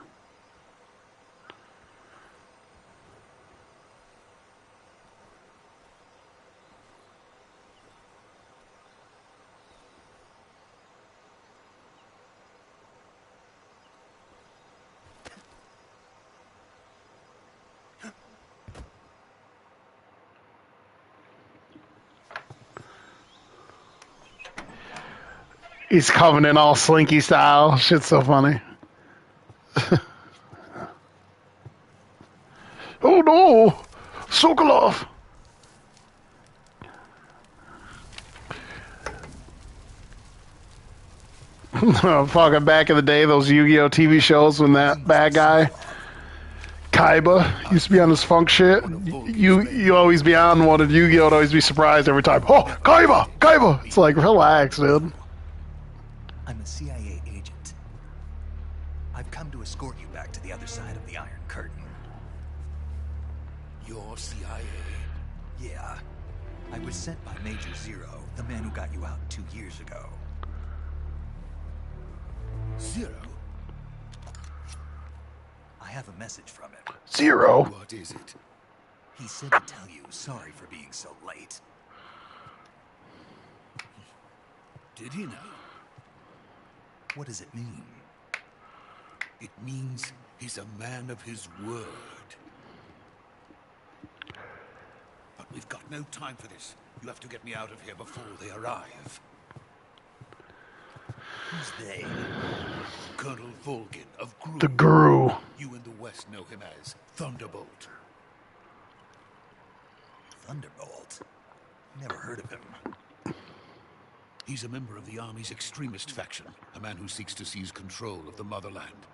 He's coming in all slinky style. Shit's so funny. Oh no! Sokolov! Fucking back in the day, those Yu-Gi-Oh! TV shows when that bad guy, Kaiba, used to be on this funk shit. You always be on one, and Yu-Gi-Oh! Would always be surprised every time. Oh, Kaiba! Kaiba! It's like, relax, dude. I'm a CIA agent. I've come to escort you back to the other side of the Iron Curtain. You're CIA? Yeah. I was sent by Major Zero, the man who got you out 2 years ago. Zero? I have a message from him. Zero? What is it? He said to tell you sorry for being so late. Did he now? What does it mean? It means he's a man of his word. But we've got no time for this. You have to get me out of here before they arrive. Who's they? Colonel Volgin of Gooooooo. The Gooooooo. You in the West know him as Thunderbolt. Thunderbolt? Never heard of him. He's a member of the Army's extremist faction, a man who seeks to seize control of the motherland.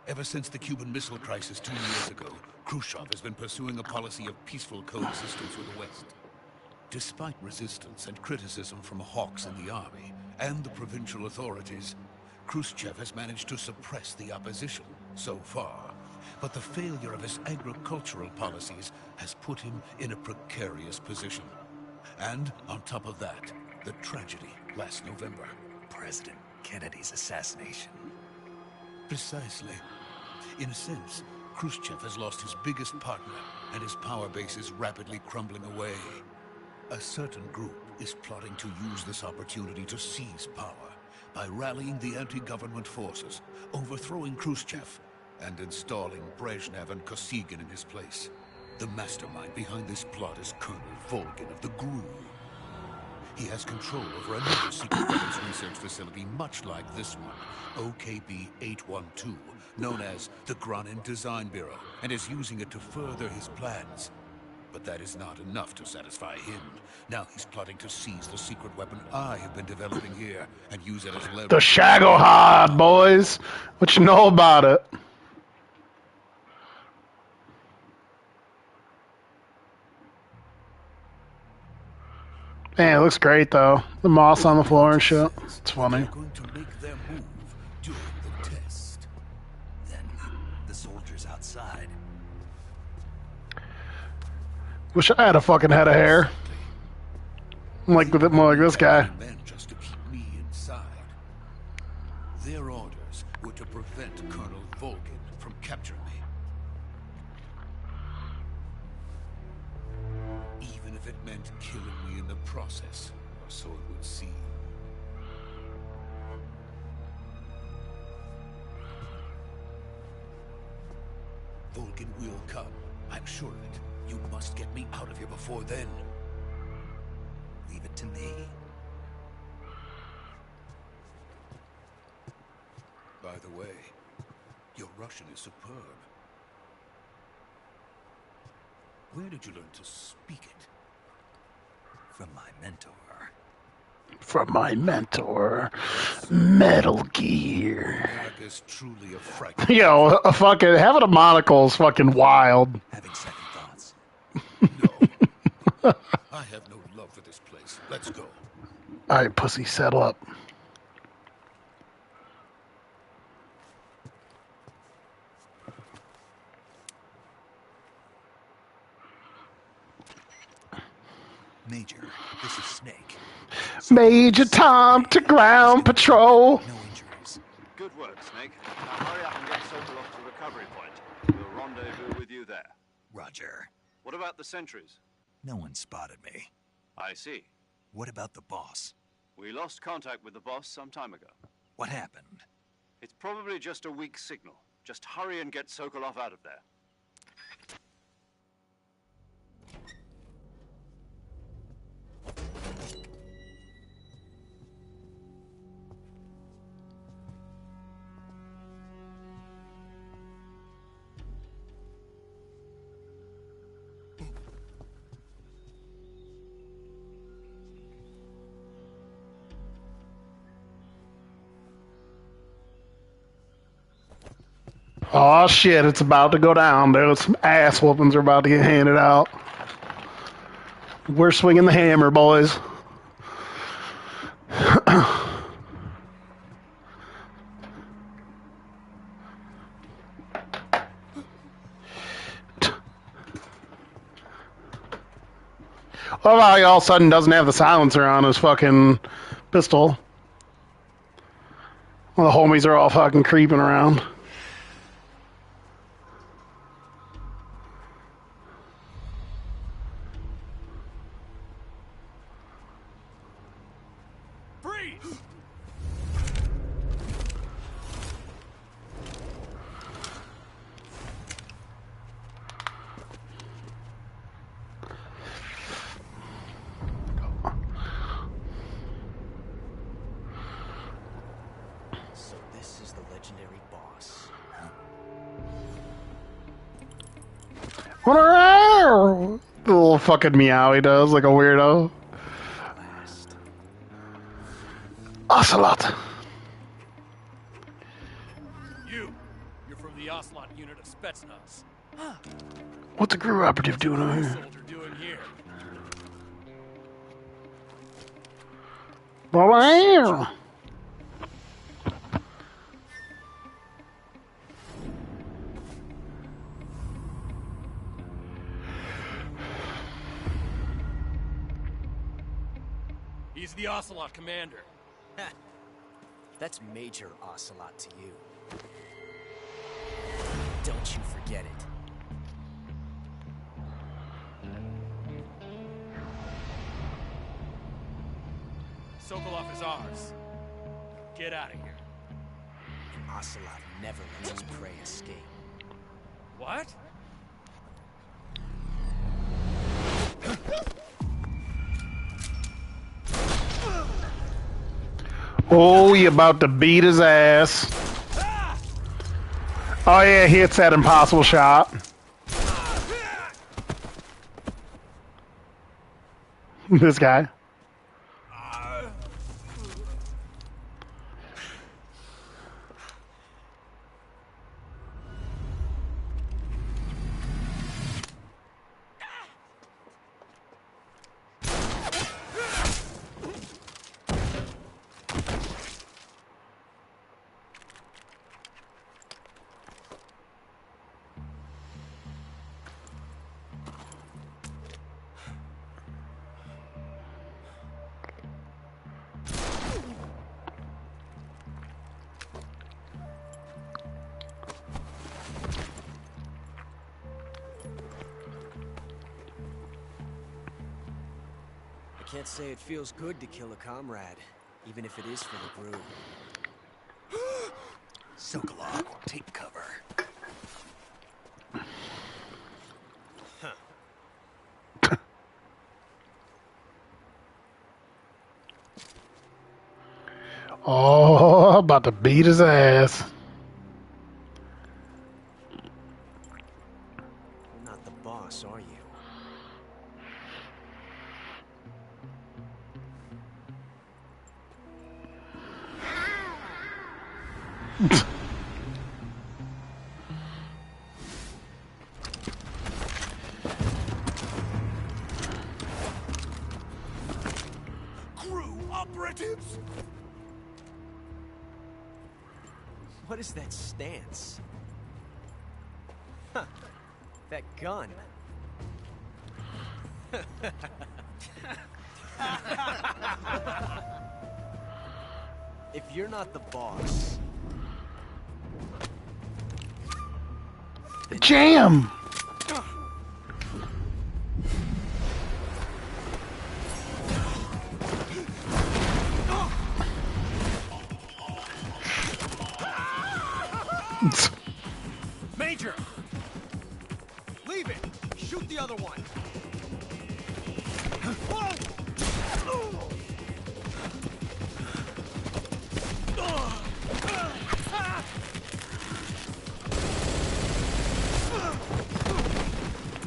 Ever since the Cuban Missile Crisis 2 years ago, Khrushchev has been pursuing a policy of peaceful coexistence with the West. Despite resistance and criticism from hawks in the army and the provincial authorities, Khrushchev has managed to suppress the opposition so far. But the failure of his agricultural policies has put him in a precarious position. And on top of that, the tragedy last November. President Kennedy's assassination. Precisely. In a sense, Khrushchev has lost his biggest partner, and his power base is rapidly crumbling away. A certain group is plotting to use this opportunity to seize power by rallying the anti-government forces, overthrowing Khrushchev, and installing Brezhnev and Kosygin in his place. The mastermind behind this plot is Colonel Volgin of the Gooooooo. He has control over another secret weapons research facility much like this one, OKB-812, known as the Granin Design Bureau, and is using it to further his plans. But that is not enough to satisfy him. Now he's plotting to seize the secret weapon I have been developing here and use it as leverage. The Shagohod, boys. What you know about it? Man, it looks great, though. The moss on the floor and shit. It's funny. They're going to make their move during the test. Then the soldiers outside. Wish I had a fucking head of hair. I'm like with it more like this guy. Men just to keep me inside. Their orders were to prevent Colonel Volgin from capturing me. Even if it meant killing me in the process, or so it would seem. Volgin will come. I'm sure of it. You must get me out of here before then. Leave it to me. By the way, your Russian is superb. Where did you learn to speak it? From my mentor. From my mentor, Metal Gear. America's truly a frightening. Yo, a fucking having a monocle is fucking wild. Having second thoughts. No. I have no love for this place. Let's go. All right, pussy, settle up. Major, this is Snake. Major Tom to ground patrol. No injuries. Good work, Snake. Now hurry up and get Sokolov to recovery point. We'll rendezvous with you there. Roger. What about the sentries? No one spotted me. I see. What about the boss? We lost contact with the boss some time ago. What happened? It's probably just a weak signal. Just hurry and get Sokolov out of there. Oh shit, it's about to go down. There's some ass whoopings are about to get handed out. We're swinging the hammer, boys. Well, how he all of a sudden doesn't have the silencer on his fucking pistol. Well, the homies are all fucking creeping around. Freeze! So this is the legendary boss. The little fucking meow he does, like a weirdo. Last. Ocelot. You're from the Ocelot unit of Spetsnaz. What's a Gooooooo operative doing over here? Soldier doing here? Wow. He's the Ocelot commander. That's Major Ocelot to you. Don't you forget it. Sokolov is ours. Get out of here. And Ocelot never lets his prey escape. What? Oh, you about to beat his ass. Oh yeah, he hits that impossible shot. This guy. I can't say it feels good to kill a comrade, even if it is for the Gooooooo. Sokolov, take cover. Oh, about to beat his ass. You're not the boss, are you? Crew operatives! What is that stance? Huh. That gun. If you're not the boss... Jam! Major! Leave it! Shoot the other one!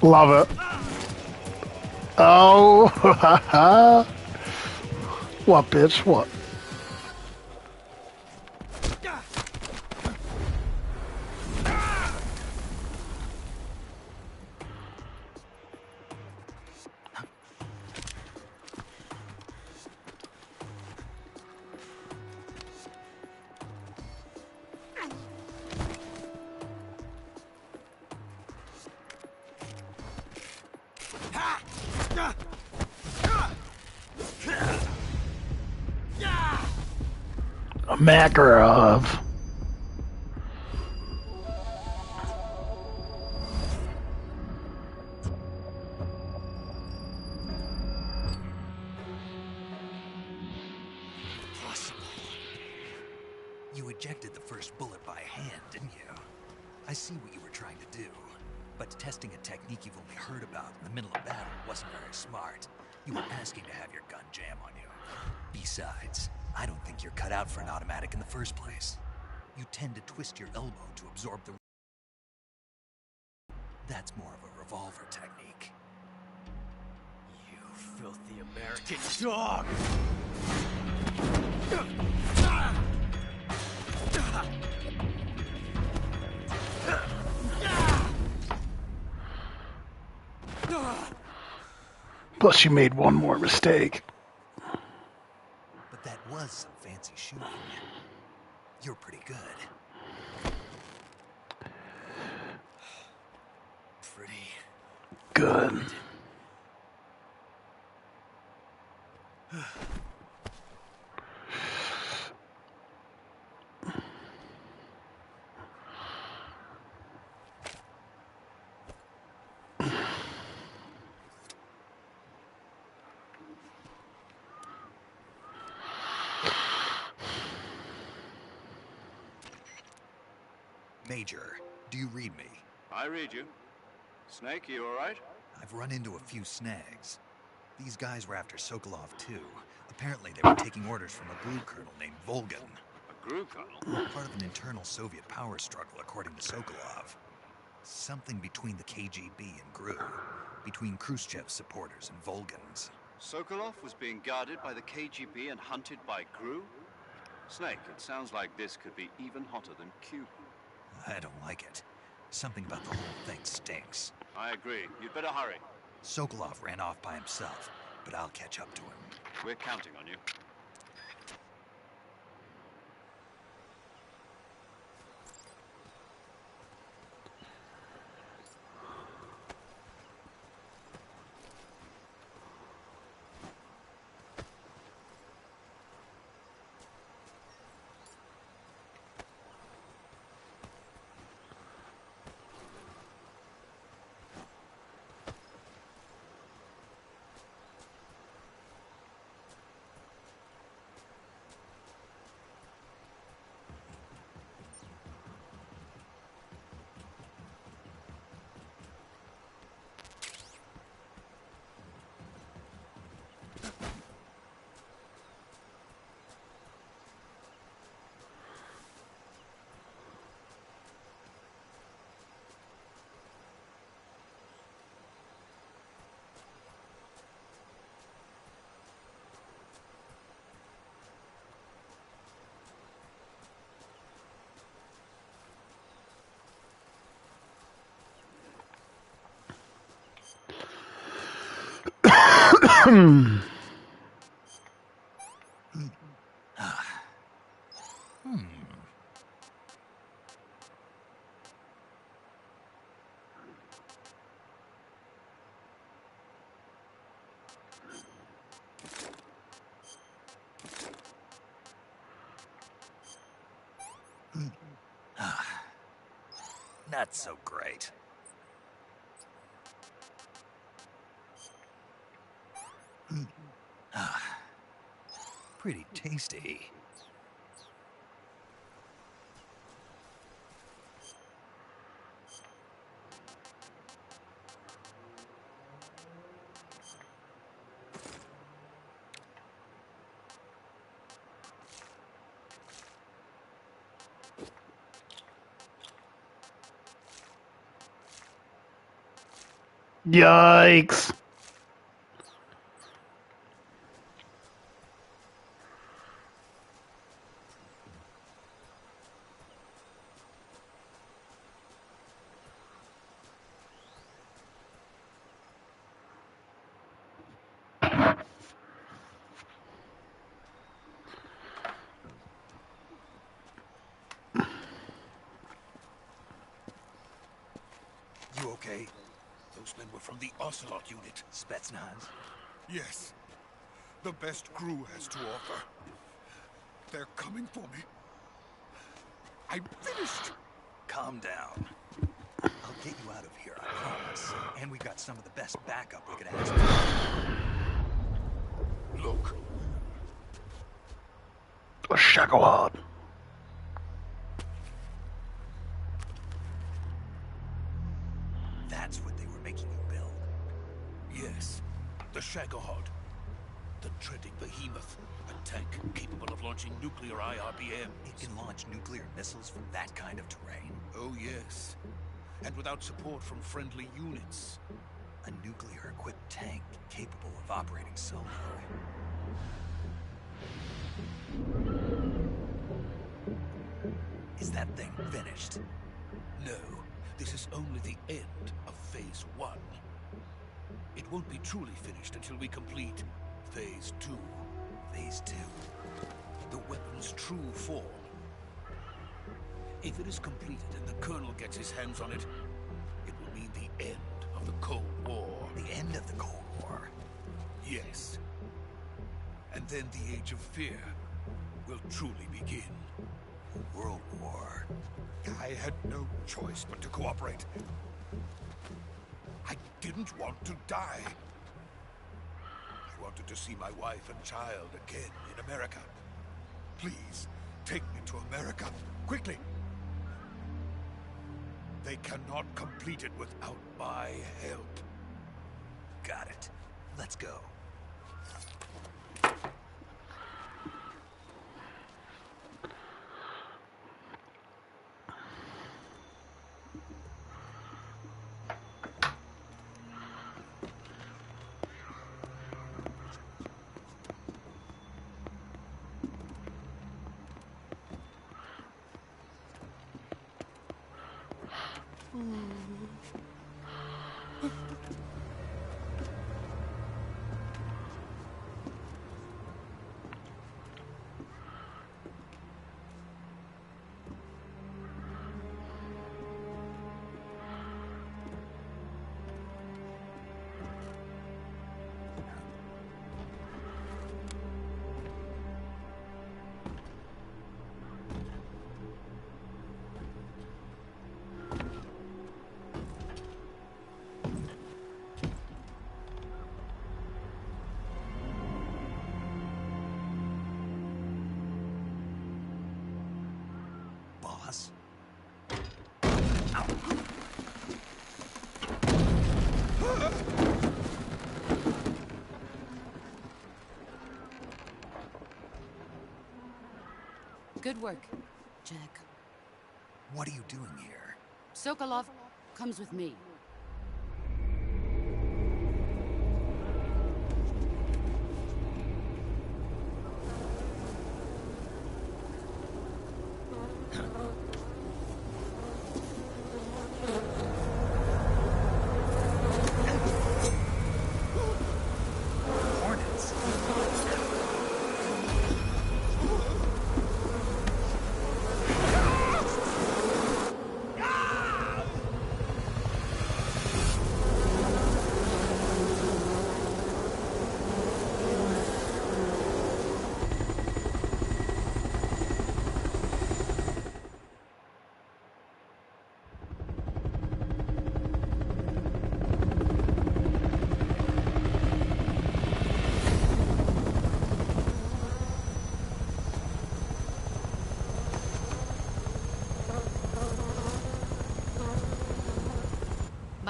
Love it. Oh, what, bitch? What? A Makarov. You ejected the first bullet by hand, didn't you? I see what you were trying to do. But testing a technique you've only heard about in the middle of battle wasn't very smart. You were asking to have your gun jam on you. Besides, I don't think you're cut out for an automatic in the first place. You tend to twist your elbow to absorb the... That's more of a revolver technique. You filthy American dog! Plus, you made one more mistake. But that was some fancy shooting. You're pretty good. Pretty good. Major, do you read me? I read you. Snake, you all right? I've run into a few snags. These guys were after Sokolov too. Apparently they were taking orders from a Gooooooo colonel named Volgan. A Gooooooo colonel? Part of an internal Soviet power struggle, according to Sokolov. Something between the KGB and Gooooooo. Between Khrushchev's supporters and Volgan's. Sokolov was being guarded by the KGB and hunted by Gooooooo? Snake, it sounds like this could be even hotter than Cuba. I don't like it. Something about the whole thing stinks. I agree. You'd better hurry. Sokolov ran off by himself, but I'll catch up to him. We're counting on you. Not so great. Pretty tasty. Yikes. You okay? Those men were from the Ocelot unit. Spetsnaz? Yes. The best crew has to offer. They're coming for me. I'm finished. Calm down. I'll get you out of here, I promise. And we've got some of the best backup we could ask for. Look. A Shacklehard. That's what they were making you build. Yes. The Shagahod. The dreaded behemoth. A tank capable of launching nuclear IRBM. It can launch nuclear missiles from that kind of terrain? Oh, yes. And without support from friendly units. A nuclear-equipped tank capable of operating solo. Is that thing finished? No. This is only the end of Phase 1. It won't be truly finished until we complete Phase 2. Phase 2? The weapon's true form. If it is completed and the Colonel gets his hands on it, it will mean the end of the Cold War. The end of the Cold War? Yes. And then the Age of Fear will truly begin. A world war. I had no choice but to cooperate. I didn't want to die. I wanted to see my wife and child again in America. Please, take me to America, quickly. They cannot complete it without my help. Got it. Let's go. Boss? Good work, Jack. What are you doing here? Sokolov comes with me.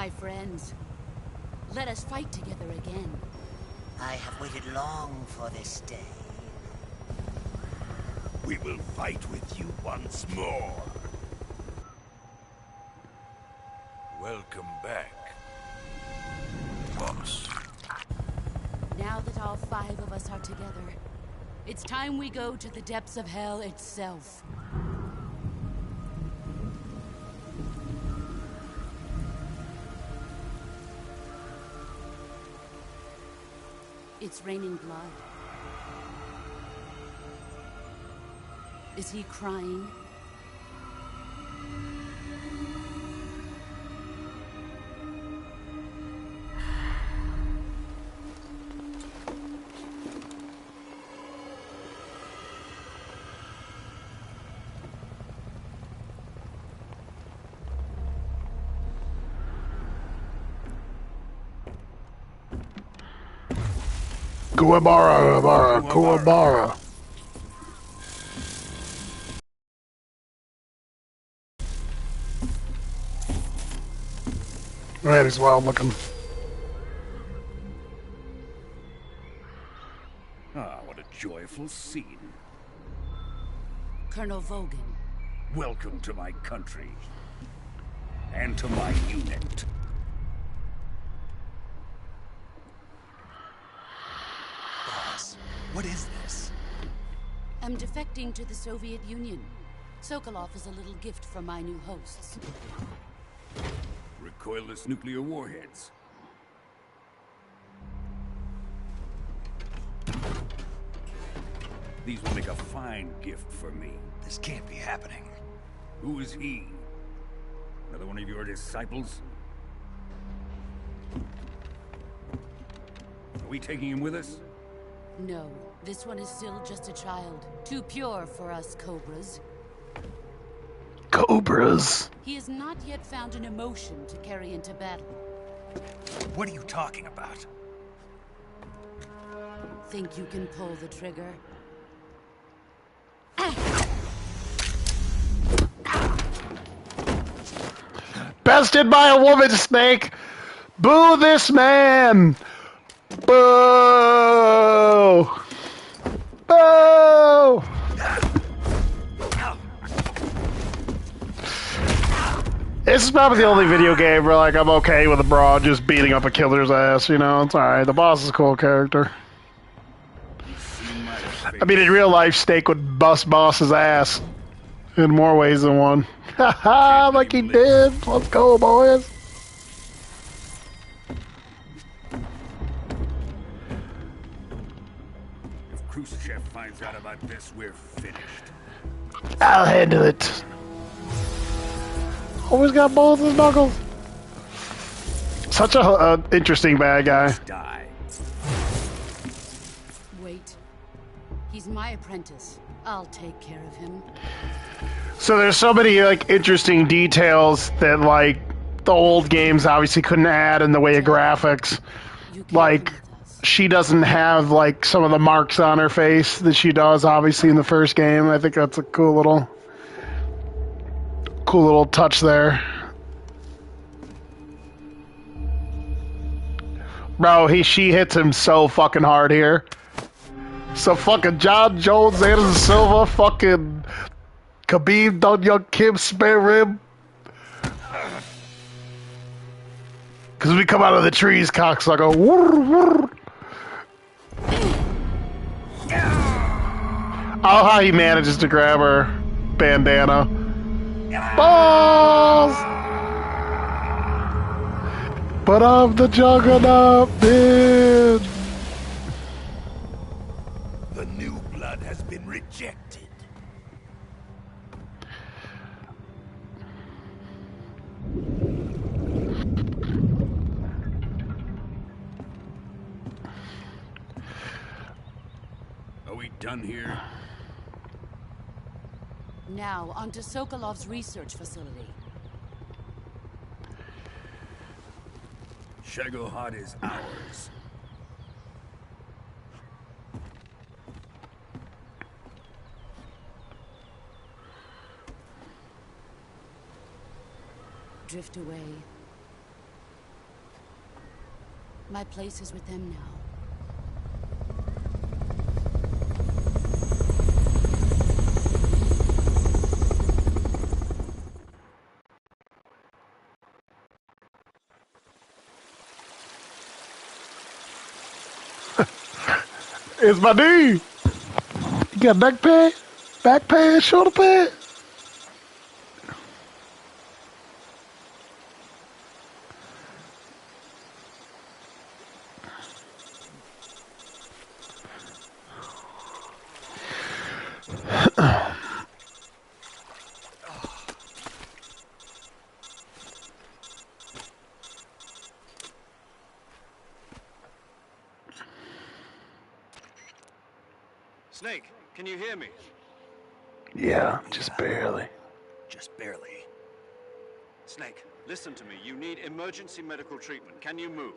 My friends, let us fight together again. I have waited long for this day. We will fight with you once more. Welcome back, boss. Now that all 5 of us are together, it's time we go to the depths of hell itself. It's raining blood. Is he crying? Kuwabara. Man, he's wild looking. Ah, what a joyful scene. Colonel Vogan. Welcome to my country. And to my unit. Boss, what is this? I'm defecting to the Soviet Union. Sokolov is a little gift from my new hosts. Recoilless nuclear warheads. These will make a fine gift for me. This can't be happening. Who is he? Another one of your disciples? Are we taking him with us? No, this one is still just a child. Too pure for us Cobras. Cobras. He has not yet found an emotion to carry into battle. What are you talking about? Think you can pull the trigger? Bested by a woman, Snake. Boo this man. Boo. Boo. This is probably the only video game where, like, I'm okay with a broad just beating up a killer's ass, you know? It's alright. The boss is a cool character. I mean, in real life, Snake would bust boss's ass in more ways than one. Haha, like he did. Let's go, boys. If Khrushchev finds out about this, we're finished. I'll handle it. Always got both his knuckles. Such a interesting bad guy. Die. Wait. He's my apprentice. I'll take care of him. So there's so many like interesting details that like the old games obviously couldn't add in the way of graphics. Like she doesn't have like some of the marks on her face that she does obviously in the first game. I think that's a cool little touch there. Bro, she hits him so fucking hard here. So fucking John Jones, Anderson Silva, fucking Khabib, Don Young Kim, spare rib. Cause we come out of the trees, cocksucker. Oh, how he manages to grab her bandana. Balls! But I'm the juggernaut, bitch! The new blood has been rejected. Are we done here? Now, onto Sokolov's research facility. Shagohod is ours. Drift away. My place is with them now. It's my dude. You got back pad? Back pad? Shoulder pad? Snake, can you hear me? Yeah, just barely. Just barely. Snake, listen to me. You need emergency medical treatment. Can you move?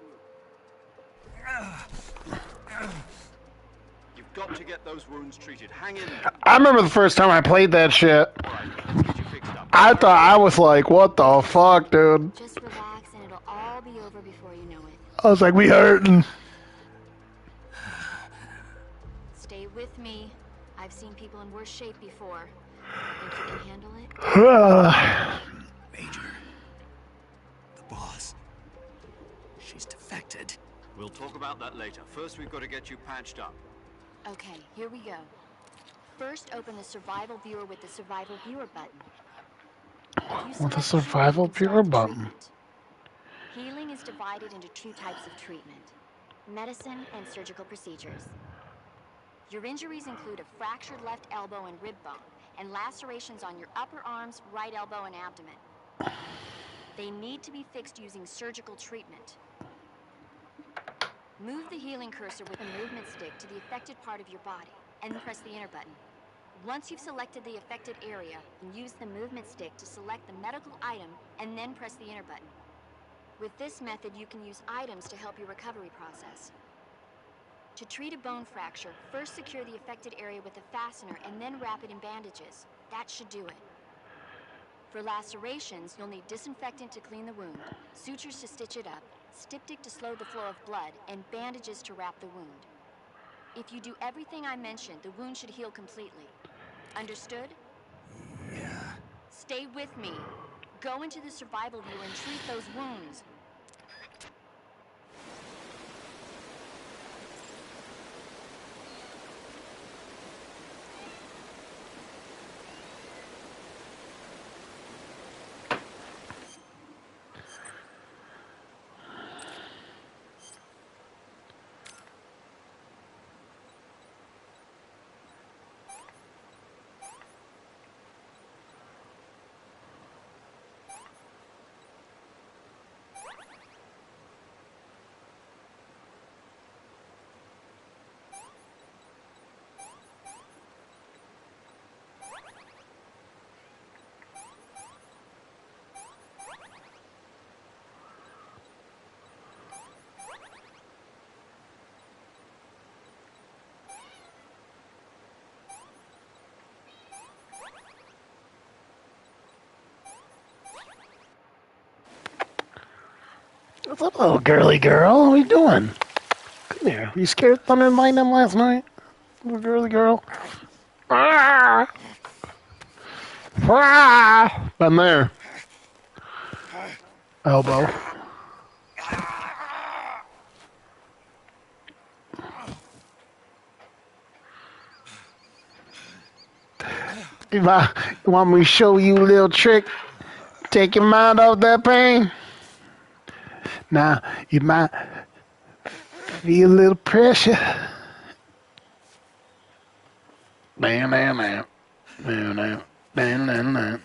You've got to get those wounds treated. Hang in there. I remember the first time I played that shit. All right, let's get you fixed up. I thought, I was like, what the fuck, dude? Just relax and it'll all be over before you know it. I was like, we hurting. Stay with me. I've seen people in worse shape before. Think you can handle it? Major. The boss. She's defected. We'll talk about that later. First, we've got to get you patched up. Okay, here we go. First, open the survival viewer with the survival viewer button. With the survival viewer button. Healing is divided into two types of treatment: medicine and surgical procedures. Your injuries include a fractured left elbow and rib bone, and lacerations on your upper arms, right elbow, and abdomen. They need to be fixed using surgical treatment. Move the healing cursor with a movement stick to the affected part of your body, and press the enter button. Once you've selected the affected area, use the movement stick to select the medical item, and then press the enter button. With this method, you can use items to help your recovery process. To treat a bone fracture, first secure the affected area with a fastener and then wrap it in bandages. That should do it. For lacerations, you'll need disinfectant to clean the wound, sutures to stitch it up, styptic to slow the flow of blood, and bandages to wrap the wound. If you do everything I mentioned, the wound should heal completely. Understood? Yeah. Stay with me. Go into the survival viewer and treat those wounds. What's up, little girly girl? What are you doing? Come here. You scared Thunder and Lightning last night? Little girly girl. Ah! Ah! Been there. Elbow. You want me to show you a little trick? Take your mind off that pain? Now, you might feel a little pressure. Bam, bam, bam. Bam, bam, bam, bam, bam.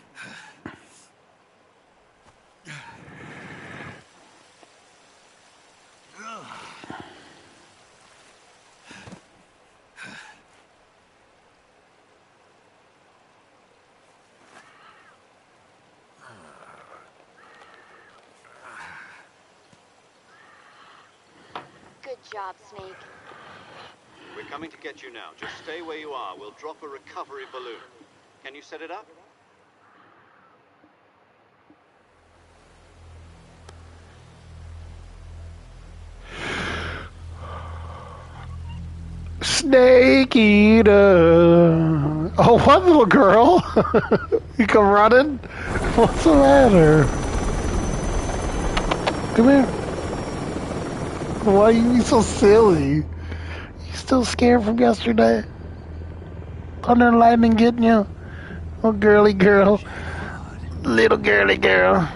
Good job, Snake. We're coming to get you now. Just stay where you are. We'll drop a recovery balloon. Can you set it up? Snake eater. Oh, what, little girl? You come running? What's the matter? Come here. Why are you so silly? You still scared from yesterday? Thunder and lightning getting you? Oh, girly girl. Little girly girl.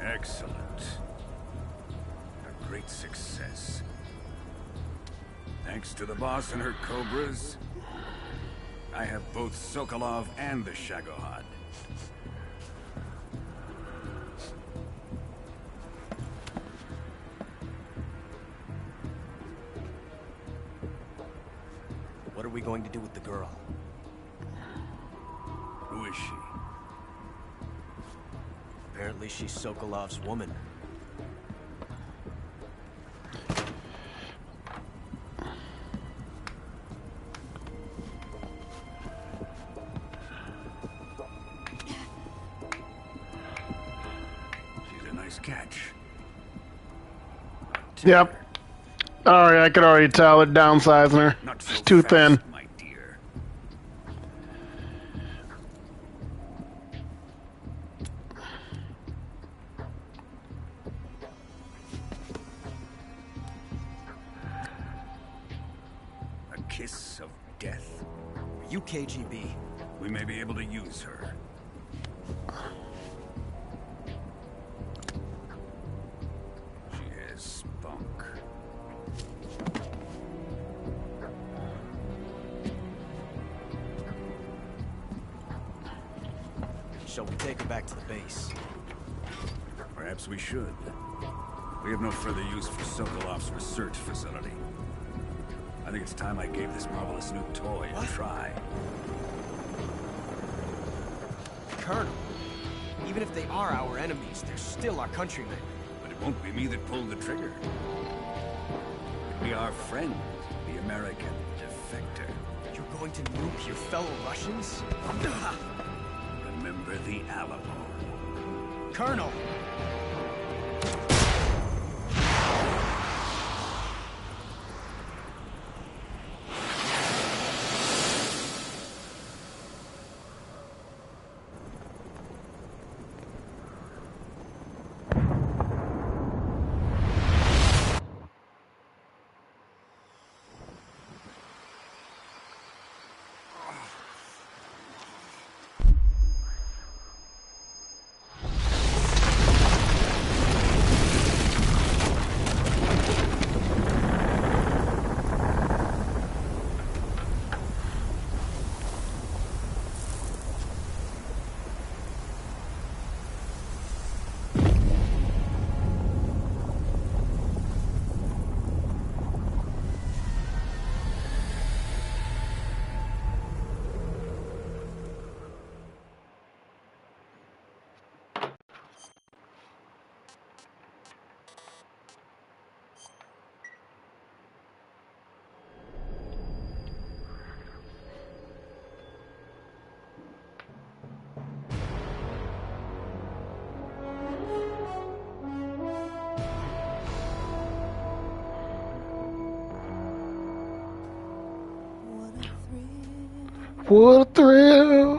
Excellent. A great success. Thanks to the boss and her cobras, I have both Sokolov and the Shagohod. What are we going to do with the girl? Who is she? Apparently she's Sokolov's woman. She's a nice catch. Yep. Alright, I could already tell they're downsizing her. She's too thin. My dear. A kiss of death. Are you KGB? We may be able to use her. She has spunk. Shall we take her back to the base? Perhaps we should. We have no further use for Sokolov's research facility. I think it's time I gave this marvelous new toy a try. Colonel, even if they are our enemies, they're still our countrymen. But it won't be me that pulled the trigger. It'll be our friend, the American defector. You're going to nuke your fellow Russians? Remember the Alamo. Colonel! What a thrill.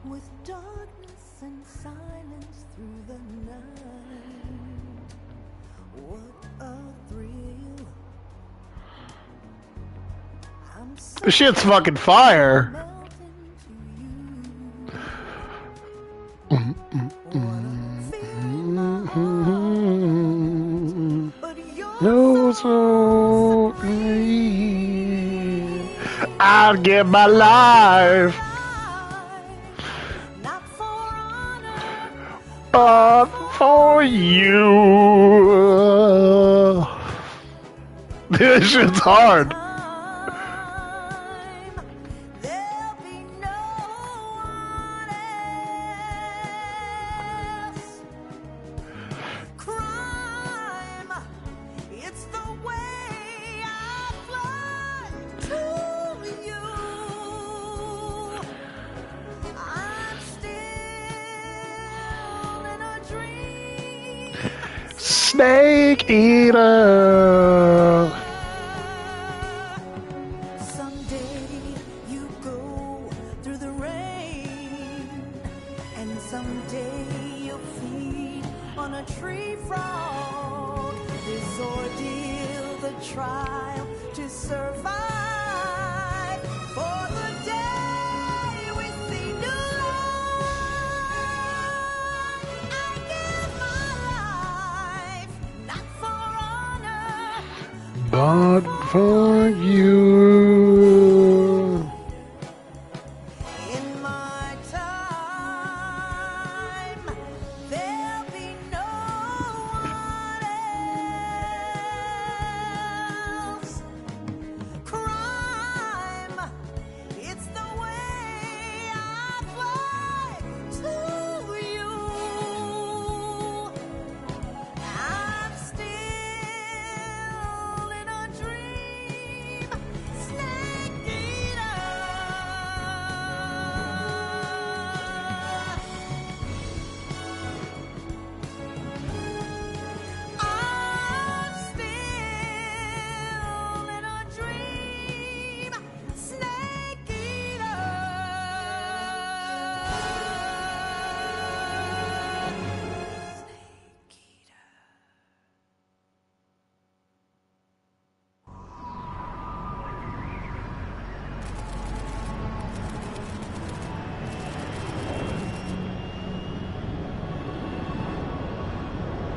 With darkness and silence through the night. What a thrill. This shit's fucking fire. No, so I'd give my life, but for you. This shit's hard. Snake eater. Someday you go through the rain, and someday you'll feed on a tree frog. This ordeal, the trial to survive for the day we see new life. I give my life, not for honor, But for you. in my time. There'll be no one else. Crime, it's the way I fly to you. I'm still in a dream, snake eater. I'm still in a dream, snake eater.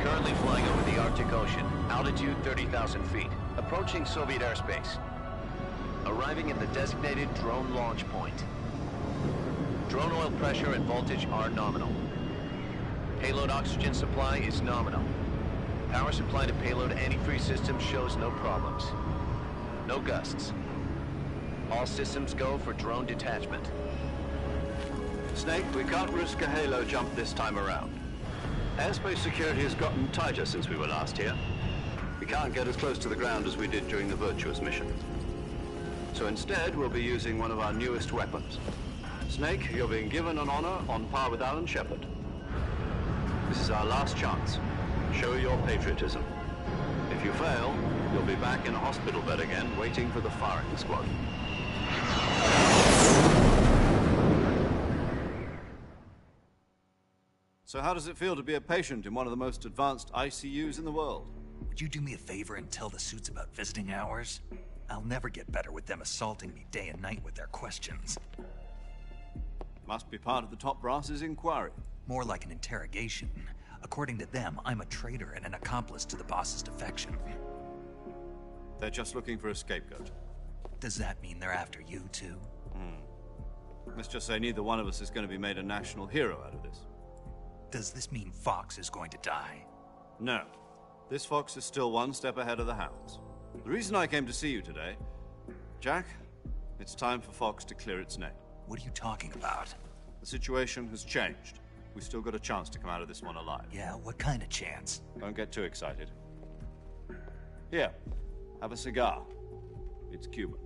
Currently flying over the Arctic Ocean. Altitude 30,000 feet. Approaching Soviet airspace. Arriving at the designated drone launch point. Drone oil pressure and voltage are nominal. Payload oxygen supply is nominal. Power supply to payload antifreeze system shows no problems. No gusts. All systems go for drone detachment. Snake, we can't risk a halo jump this time around. Airspace security has gotten tighter since we were last here. We can't get as close to the ground as we did during the Virtuous mission. So instead, we'll be using one of our newest weapons. Snake, you're being given an honor on par with Alan Shepard. This is our last chance. Show your patriotism. If you fail, you'll be back in a hospital bed again, waiting for the firing squad. So how does it feel to be a patient in one of the most advanced ICUs in the world? Would you do me a favor and tell the suits about visiting hours? I'll never get better with them assaulting me day and night with their questions. Must be part of the top brass's inquiry. More like an interrogation. According to them, I'm a traitor and an accomplice to the boss's defection. They're just looking for a scapegoat. Does that mean they're after you, too? Let's just say neither one of us is going to be made a national hero out of this. Does this mean Fox is going to die? No. This fox is still one step ahead of the hounds. The reason I came to see you today, Jack, it's time for Fox to clear its name. What are you talking about? The situation has changed. We've still got a chance to come out of this one alive. Yeah, what kind of chance? Don't get too excited. Here, have a cigar. It's Cuban.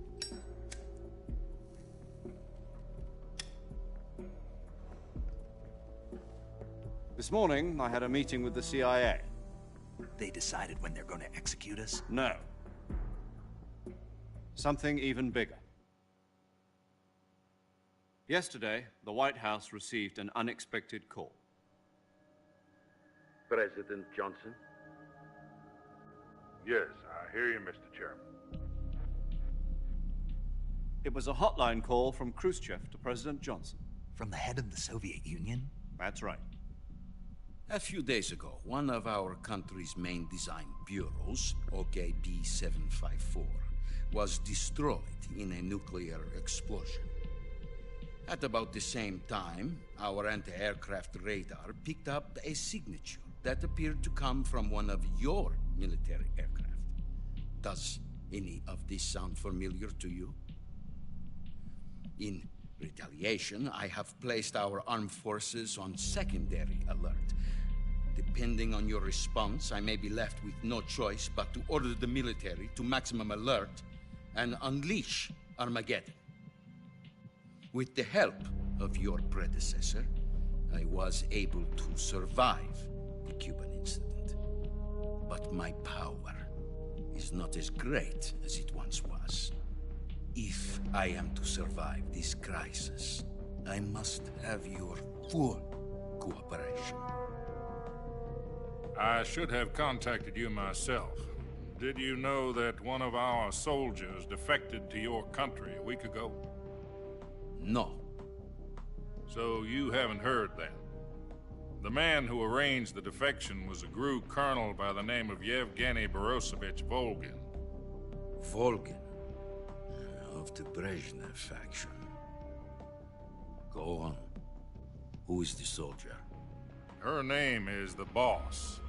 This morning, I had a meeting with the CIA. They decided when they're going to execute us? No. Something even bigger. Yesterday, the White House received an unexpected call. President Johnson? Yes, I hear you, Mr. Chairman. It was a hotline call from Khrushchev to President Johnson. From the head of the Soviet Union? That's right. A few days ago, one of our country's main design bureaus, OKB-754, was destroyed in a nuclear explosion. At about the same time, our anti-aircraft radar picked up a signature that appeared to come from one of your military aircraft. Does any of this sound familiar to you? In retaliation, I have placed our armed forces on secondary alert. Depending on your response, I may be left with no choice but to order the military to maximum alert and unleash Armageddon. With the help of your predecessor, I was able to survive the Cuban incident. But my power is not as great as it once was. If I am to survive this crisis, I must have your full cooperation. I should have contacted you myself. Did you know that one of our soldiers defected to your country a week ago? No. So you haven't heard then? The man who arranged the defection was a Gooooooo colonel by the name of Yevgeny Borisovich Volgin. Volgin? Of the Brezhnev faction. Go on. Who is the soldier? Her name is the Boss.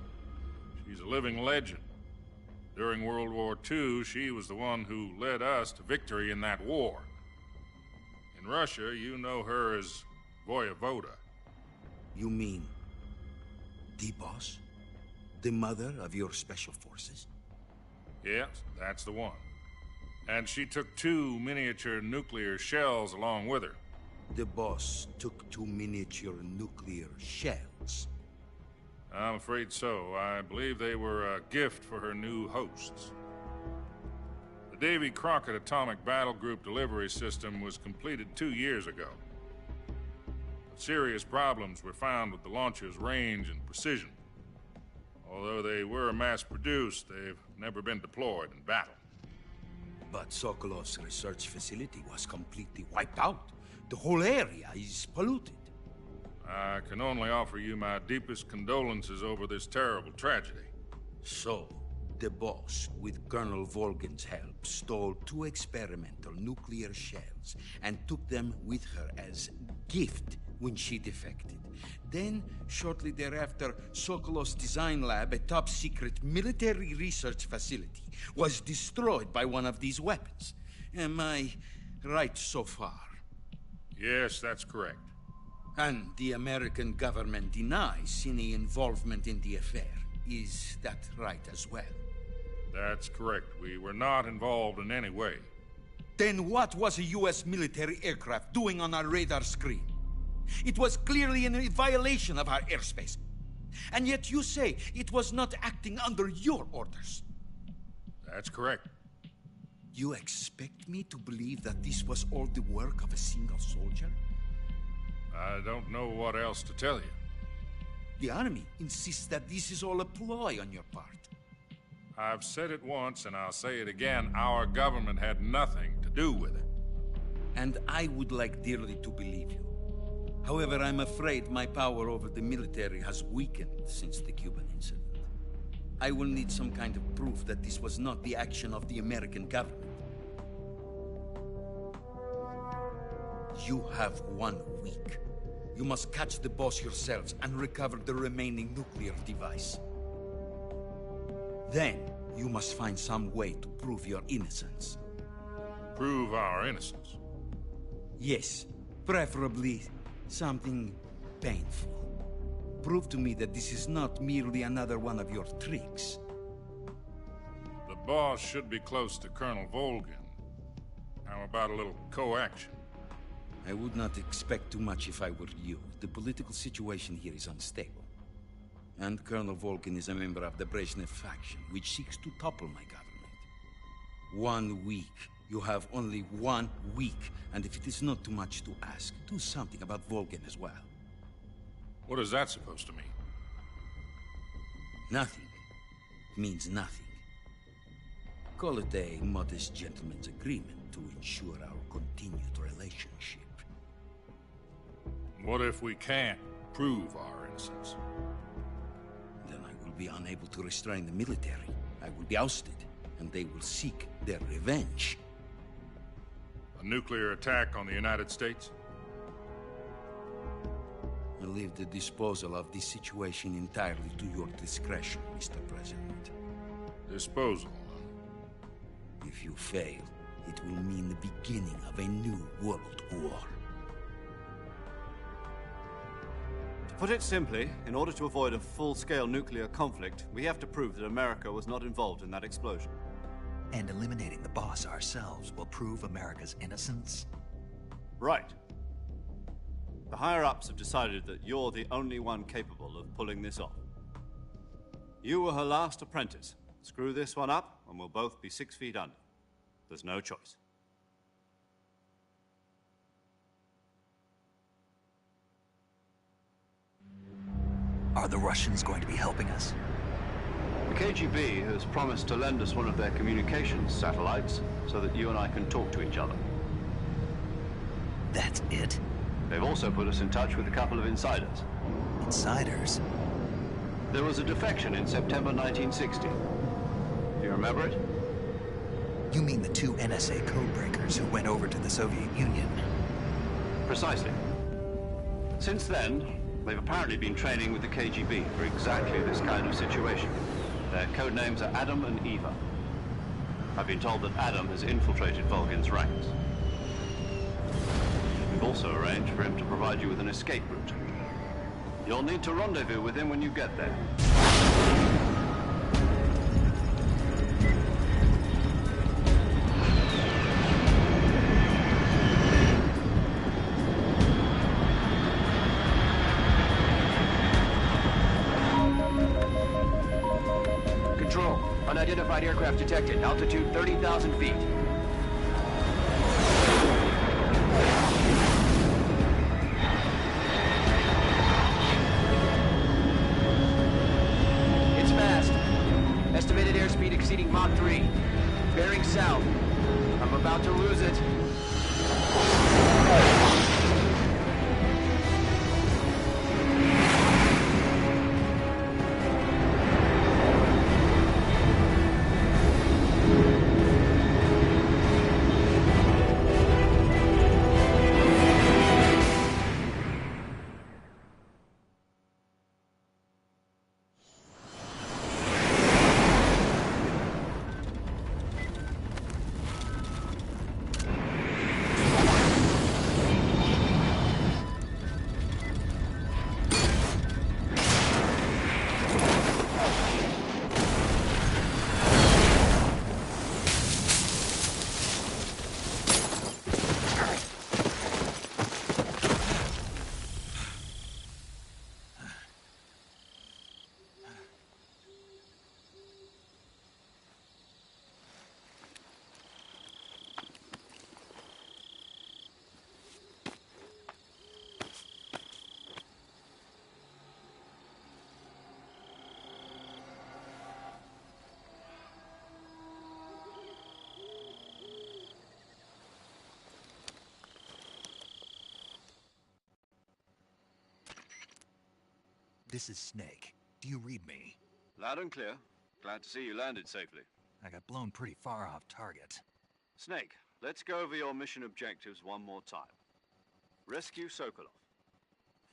She's a living legend. During World War II, she was the one who led us to victory in that war. In Russia, you know her as Voyevoda. You mean the Boss? The mother of your special forces? Yes, that's the one. And she took 2 miniature nuclear shells along with her. The Boss took 2 miniature nuclear shells? I'm afraid so. I believe they were a gift for her new hosts. The Davy Crockett Atomic Battle Group delivery system was completed 2 years ago. But serious problems were found with the launcher's range and precision. Although they were mass-produced, they've never been deployed in battle. But Sokolov's research facility was completely wiped out. The whole area is polluted. I can only offer you my deepest condolences over this terrible tragedy. So, the Boss, with Colonel Volgin's help, stole 2 experimental nuclear shells and took them with her as gift when she defected. Then, shortly thereafter, Sokolov's design lab, a top-secret military research facility, was destroyed by one of these weapons. Am I right so far? Yes, that's correct. And the American government denies any involvement in the affair. Is that right as well? That's correct. We were not involved in any way. Then what was a U.S. military aircraft doing on our radar screen? It was clearly in violation of our airspace. And yet you say it was not acting under your orders. That's correct. You expect me to believe that this was all the work of a single soldier? I don't know what else to tell you. The Army insists that this is all a ploy on your part. I've said it once, and I'll say it again. Our government had nothing to do with it. And I would like dearly to believe you. However, I'm afraid my power over the military has weakened since the Cuban incident. I will need some kind of proof that this was not the action of the American government. You have 1 week. You must catch the Boss yourselves and recover the remaining nuclear device. Then, you must find some way to prove your innocence. Prove our innocence? Yes, preferably something painful. Prove to me that this is not merely another one of your tricks. The Boss should be close to Colonel Volgin. How about a little co-action? I would not expect too much if I were you. The political situation here is unstable. And Colonel Volgin is a member of the Brezhnev faction, which seeks to topple my government. 1 week You have only 1 week, and if it is not too much to ask, do something about Volgin as well. What is that supposed to mean? Nothing. Means nothing. Call it a modest gentleman's agreement to ensure our continued relationship. What if we can't prove our innocence? Then I will be unable to restrain the military. I will be ousted, and they will seek their revenge. A nuclear attack on the United States? I leave the disposal of this situation entirely to your discretion, Mr. President. Disposal? If you fail, it will mean the beginning of a new world war. To put it simply, in order to avoid a full-scale nuclear conflict, we have to prove that America was not involved in that explosion. And eliminating the boss ourselves will prove America's innocence? Right. The higher-ups have decided that you're the only one capable of pulling this off. You were her last apprentice. Screw this one up, and we'll both be 6 feet under. There's no choice. Are the Russians going to be helping us? The KGB has promised to lend us one of their communications satellites so that you and I can talk to each other. That's it? They've also put us in touch with a couple of insiders. Insiders? There was a defection in September 1960. Do you remember it? You mean the 2 NSA codebreakers who went over to the Soviet Union? Precisely. Since then, they've apparently been training with the KGB for exactly this kind of situation. Their code names are Adam and Eva. I've been told that Adam has infiltrated Volgin's ranks. We've also arranged for him to provide you with an escape route. You'll need to rendezvous with him when you get there. Control, unidentified aircraft detected. Altitude 30,000 feet. It's fast. Estimated airspeed exceeding Mach 3. Bearing south. I'm about to lose it. This is Snake. Do you read me? Loud and clear. Glad to see you landed safely. I got blown pretty far off target. Snake, let's go over your mission objectives one more time. Rescue Sokolov.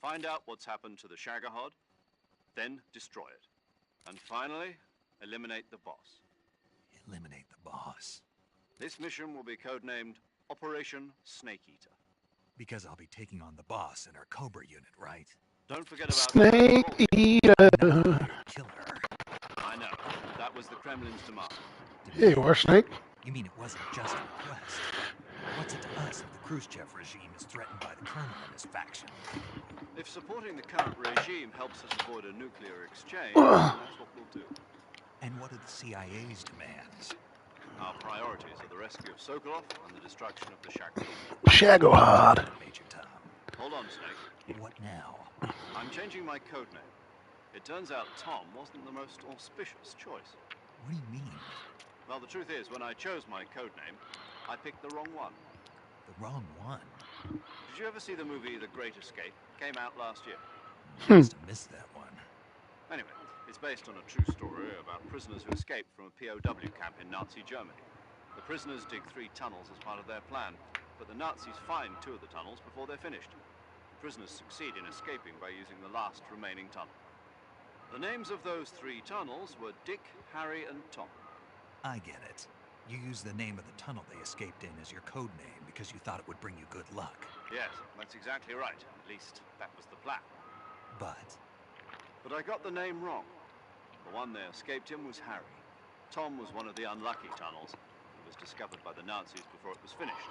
Find out what's happened to the Shagohod, then destroy it. And finally, eliminate the boss. Eliminate the boss? This mission will be codenamed Operation Snake Eater. Because I'll be taking on the boss in our Cobra unit, right? Don't forget about Snake Eater. Killer. I know. That was the Kremlin's demand. Here you are, Snake. You mean it wasn't just a request? What's it to us if the Khrushchev regime is threatened by the Colonel and his faction? If supporting the current regime helps us avoid a nuclear exchange, that's what we'll do. And what are the CIA's demands? Our priorities are the rescue of Sokolov and the destruction of the Shagohod. Shagohod. Major Tom. Hold on, Snake. What now? I'm changing my code name. It turns out Tom wasn't the most auspicious choice. What do you mean? Well, the truth is, when I chose my code name, I picked the wrong one. The wrong one? Did you ever see the movie The Great Escape? Came out last year. Must have missed that one. Anyway, it's based on a true story about prisoners who escaped from a POW camp in Nazi Germany. The prisoners dig 3 tunnels as part of their plan, but the Nazis find 2 of the tunnels before they're finished. The prisoners succeed in escaping by using the last remaining tunnel. The names of those 3 tunnels were Dick, Harry, and Tom. I get it. You used the name of the tunnel they escaped in as your code name because you thought it would bring you good luck. Yes, that's exactly right. At least, that was the plan. But I got the name wrong. The one they escaped in was Harry. Tom was one of the unlucky tunnels. It was discovered by the Nazis before it was finished.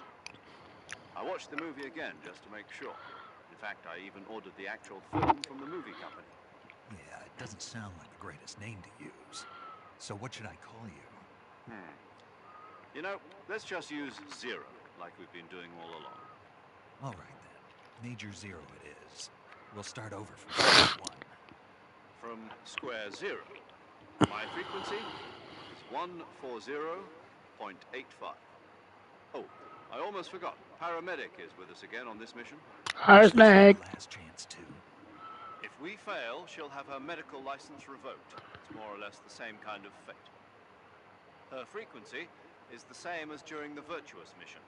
I watched the movie again just to make sure. In fact, I even ordered the actual film from the movie company. yeah, it doesn't sound like the greatest name to use. So what should I call you? You know, let's just use Zero, like we've been doing all along. All right then. Major Zero it is. We'll start over from square 1. From square 0. My frequency is 140.85. Oh, I almost forgot. Paramedic is with us again on this mission. Hi, Snake. Last chance too. If we fail, she'll have her medical license revoked. It's more or less the same kind of fate. Her frequency is the same as during the Virtuous mission,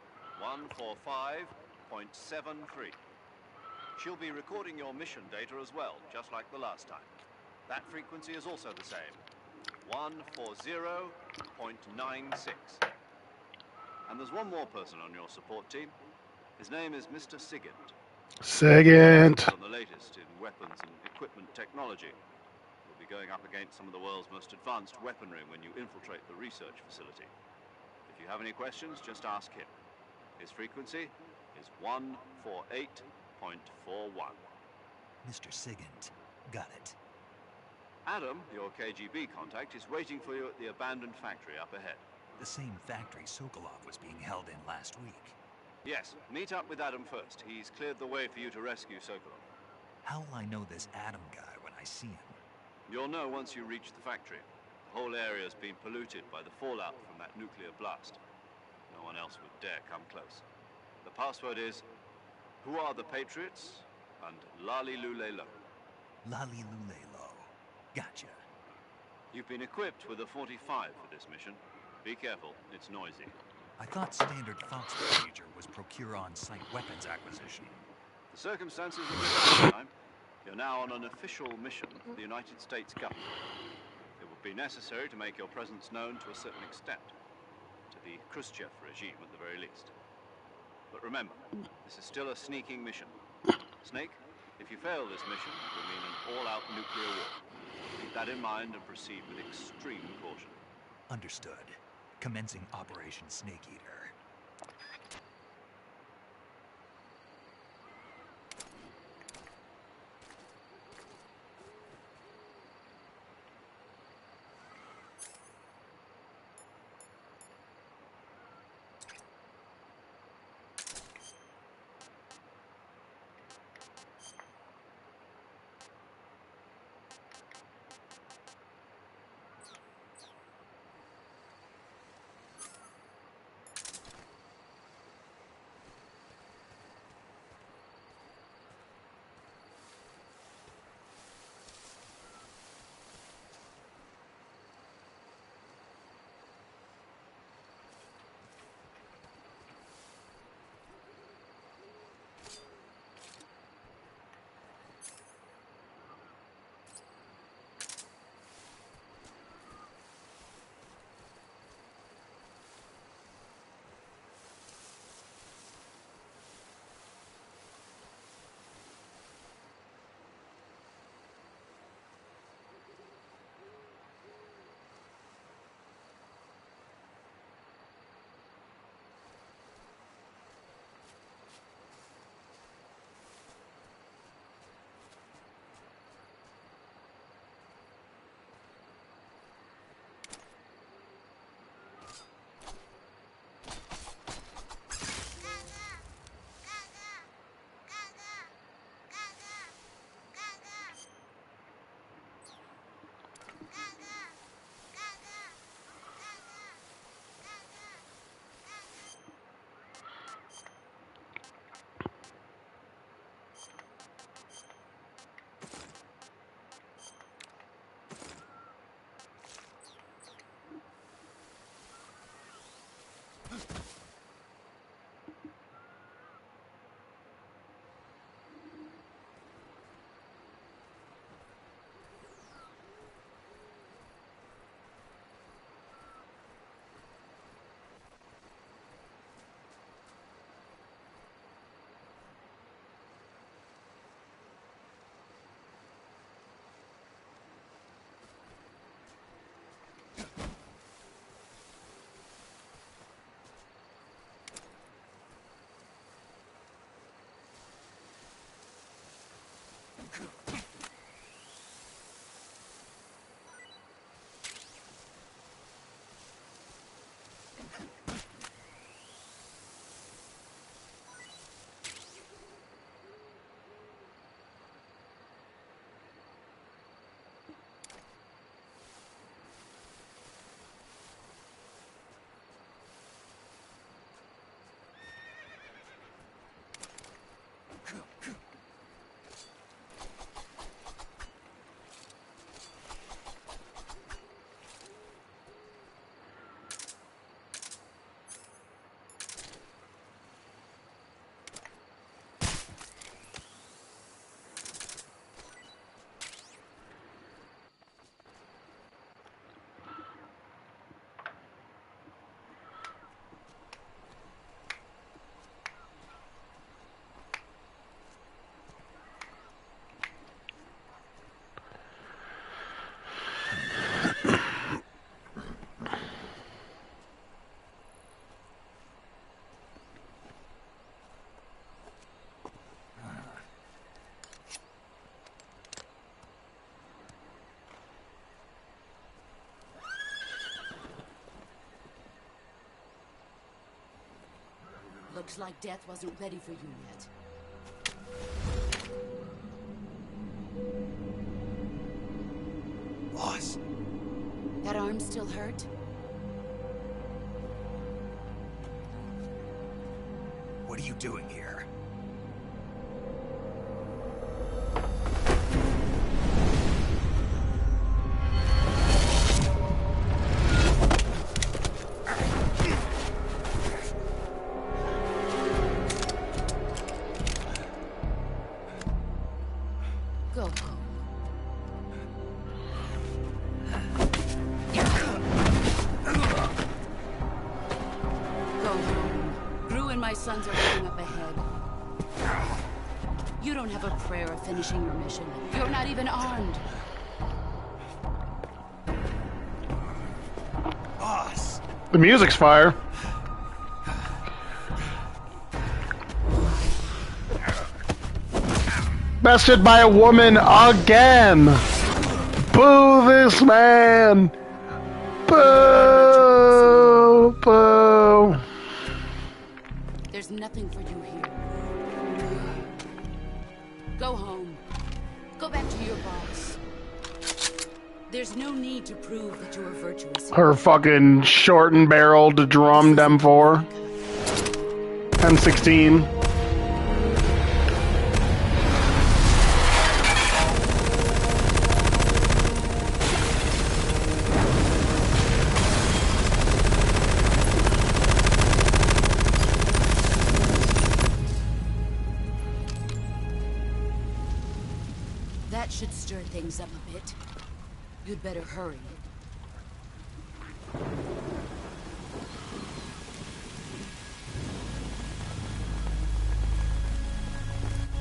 145.73. She'll be recording your mission data as well, just like the last time. That frequency is also the same, 140.96. And there's one more person on your support team. His name is Mr. Sigint. Sigint. On the latest in weapons and equipment technology. You'll be going up against some of the world's most advanced weaponry when you infiltrate the research facility. If you have any questions, just ask him. His frequency is 148.41. Mr. Sigint. Got it. Adam, your KGB contact, is waiting for you at the abandoned factory up ahead. The same factory Sokolov was being held in last week. Yes, meet up with Adam first. He's cleared the way for you to rescue Sokolov. How will I know this Adam guy when I see him? You'll know once you reach the factory. The whole area's been polluted by the fallout from that nuclear blast. No one else would dare come close. The password is, "Who are the Patriots?" and Lali Lule Lo. Lali Lule Lo. Gotcha. You've been equipped with a 45 for this mission. Be careful, it's noisy. I thought standard Fox procedure was procure on-site weapons acquisition. The circumstances are different this time. You're now on an official mission for the United States government. It will be necessary to make your presence known to a certain extent. To the Khrushchev regime, at the very least. But remember, this is still a sneaking mission. Snake, if you fail this mission, it will mean an all-out nuclear war. Keep that in mind and proceed with extreme caution. Understood. Commencing Operation Snake Eater. Looks like death wasn't ready for you yet. Boss. That arm still hurt? What are you doing here? Go. My sons are heading up ahead. You don't have a prayer of finishing your mission. You're not even armed. Boss. The music's fire. Bested by a woman again. Boo this man. Boo. Boo. There's nothing for you here. Go home. Go back to your boss. There's no need to prove that you are virtuous. Her fucking shortened barreled drummed M4. M16. That should stir things up a bit. You'd better hurry.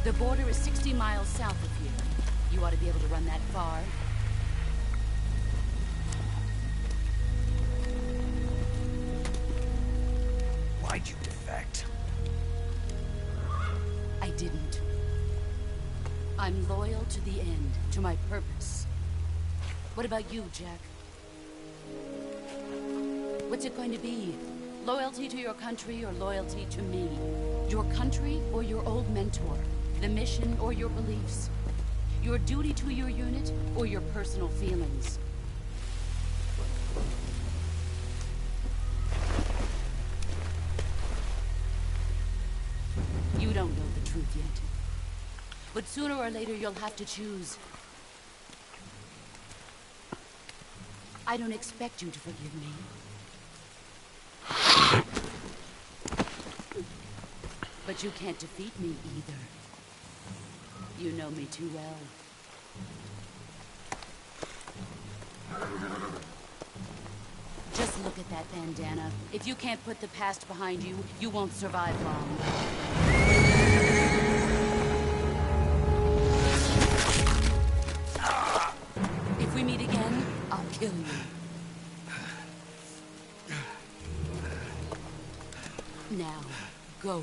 The border is 60 miles south of here. You ought to be able to run that far. Why'd you defect? I didn't. I'm loyal to the end, to my purpose. What about you, Jack? What's it going to be? Loyalty to your country or loyalty to me? Your country or your old mentor? The mission or your beliefs? Your duty to your unit or your personal feelings? You don't know the truth yet. But sooner or later, you'll have to choose. I don't expect you to forgive me. But you can't defeat me either. You know me too well. Just look at that bandana. If you can't put the past behind you, you won't survive long. If we meet again, I'll kill you. Now, go home.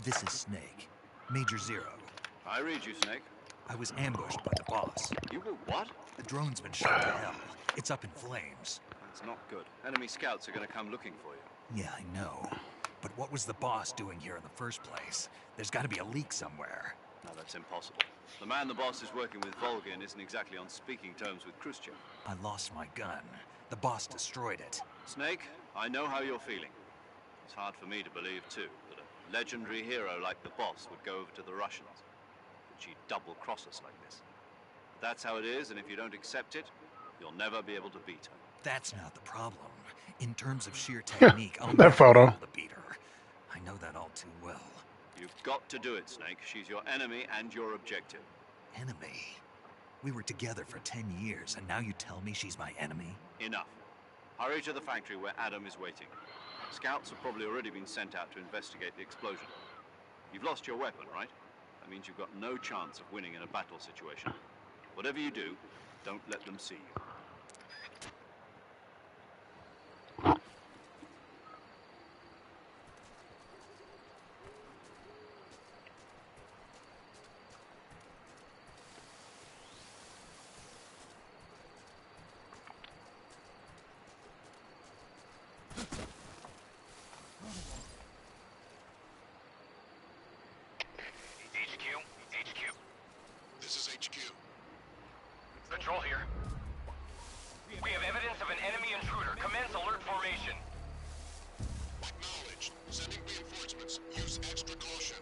This is Snake. Major Zero. I read you, Snake. I was ambushed by the boss. You were what? The drone's been shot to hell. It's up in flames. That's not good. Enemy scouts are gonna come looking for you. Yeah, I know. But what was the boss doing here in the first place? There's gotta be a leak somewhere. No, that's impossible. The man the boss is working with, Volgin, isn't exactly on speaking terms with Khrushchev. I lost my gun. The boss destroyed it. Snake, I know how you're feeling. It's hard for me to believe, too, that a legendary hero like the boss would go over to the Russians. That she'd double-cross us like this. But that's how it is, and if you don't accept it, you'll never be able to beat her. That's not the problem. In terms of sheer technique, I'll That never photo. be able to beat her. I know that all too well. You've got to do it, Snake. She's your enemy and your objective. Enemy? We were together for 10 years, and now you tell me she's my enemy? Enough. Hurry to the factory where Adam is waiting. Scouts have probably already been sent out to investigate the explosion. You've lost your weapon, right? That means you've got no chance of winning in a battle situation. Whatever you do, don't let them see you. HQ. This is HQ. Patrol here. We have evidence of an enemy intruder. Commence alert formation. Acknowledged. Sending reinforcements. Use extra caution.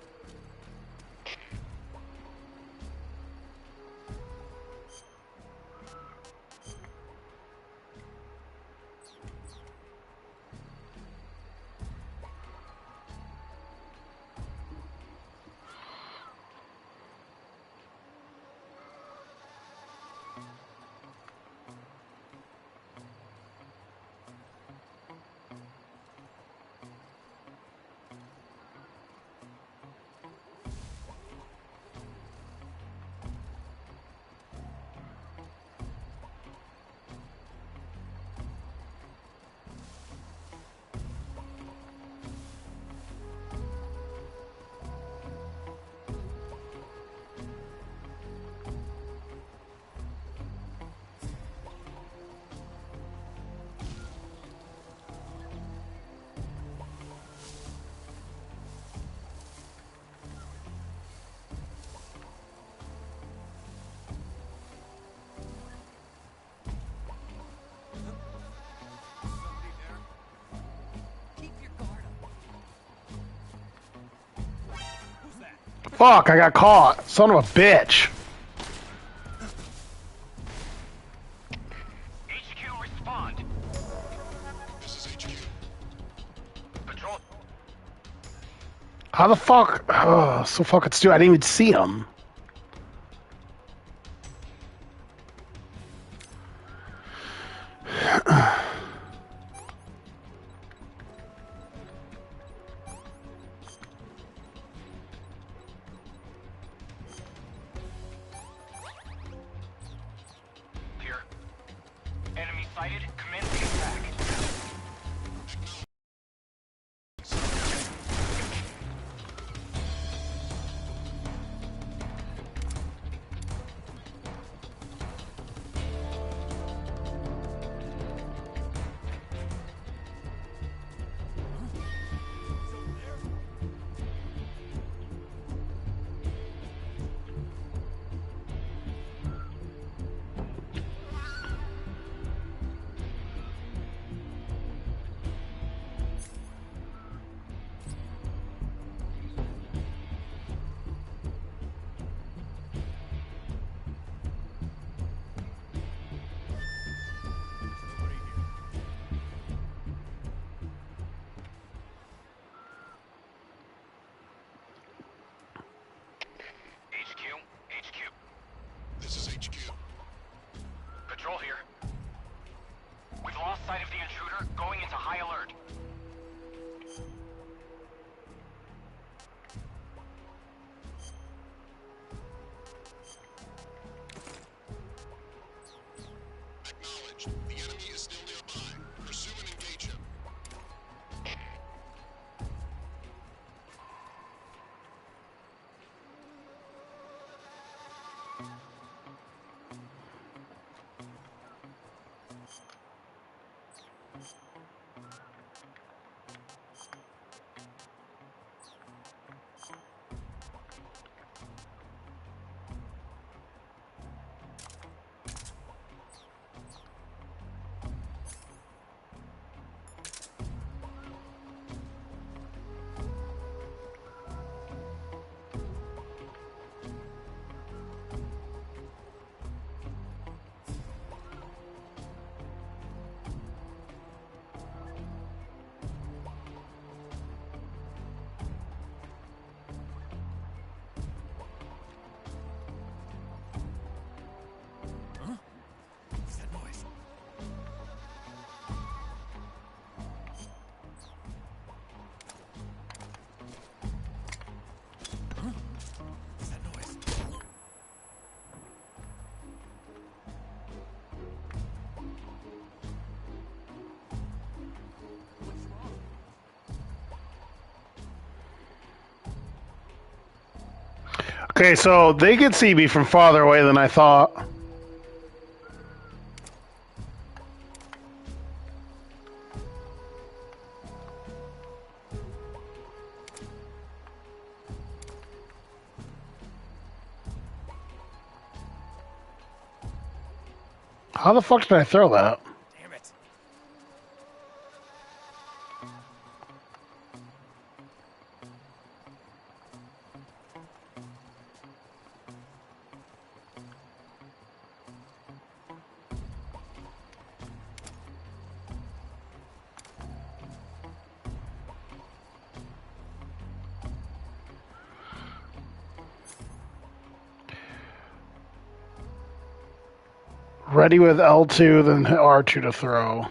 Fuck, I got caught. Son of a bitch. HQ, respond. This is HQ. Patrol. How the fuck? Oh, so fucking stupid. I didn't even see him. Here. Enemy sighted. Commence the attack. Okay, so they could see me from farther away than I thought. How the fuck did I throw that? Damn it. Ready with L2, then R2 to throw.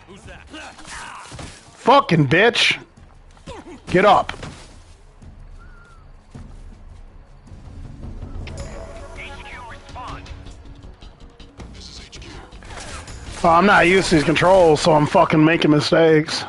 Who's that? Fucking bitch! Get up. Oh, I'm not used to these controls, so I'm fucking making mistakes.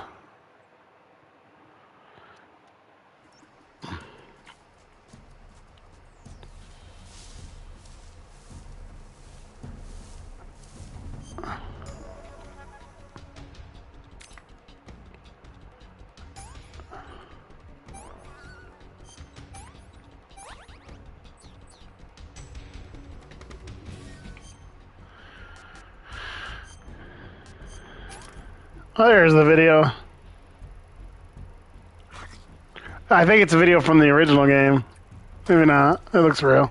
Oh, there's the video. I think it's a video from the original game. Maybe not. It looks real.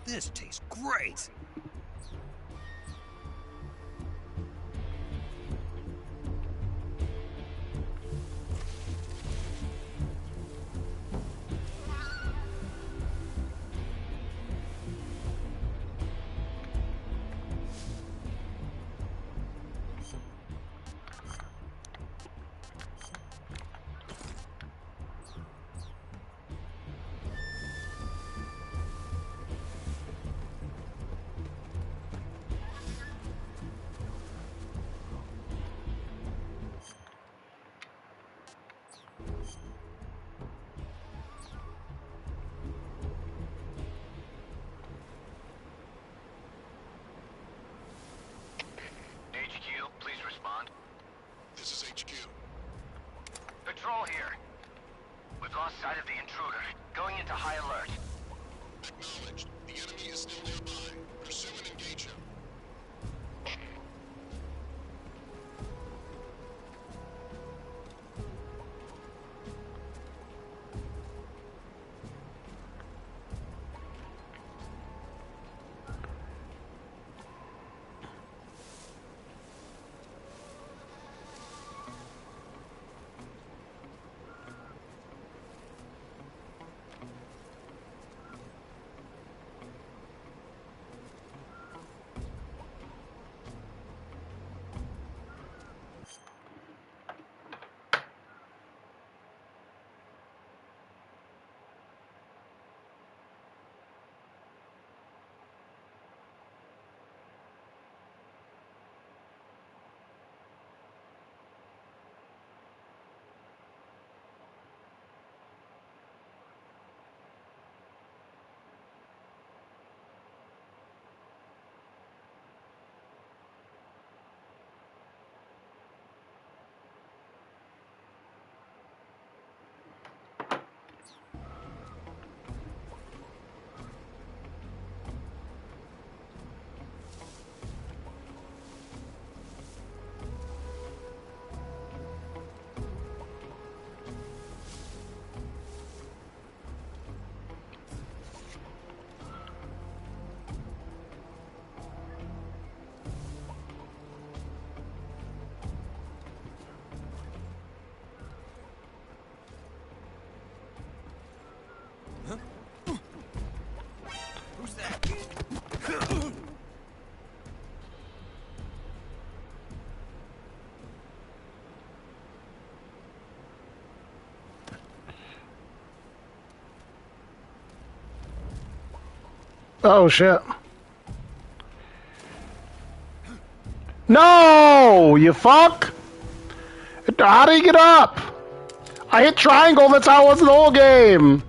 This tastes great. HQ, please respond. This is HQ. Patrol here. We've lost sight of the intruder. Going into high alert. Acknowledged. The enemy is still nearby. Pursue and engage him. Oh, shit. No! You fuck! How do you get up? I hit triangle, that's how it was in the whole game!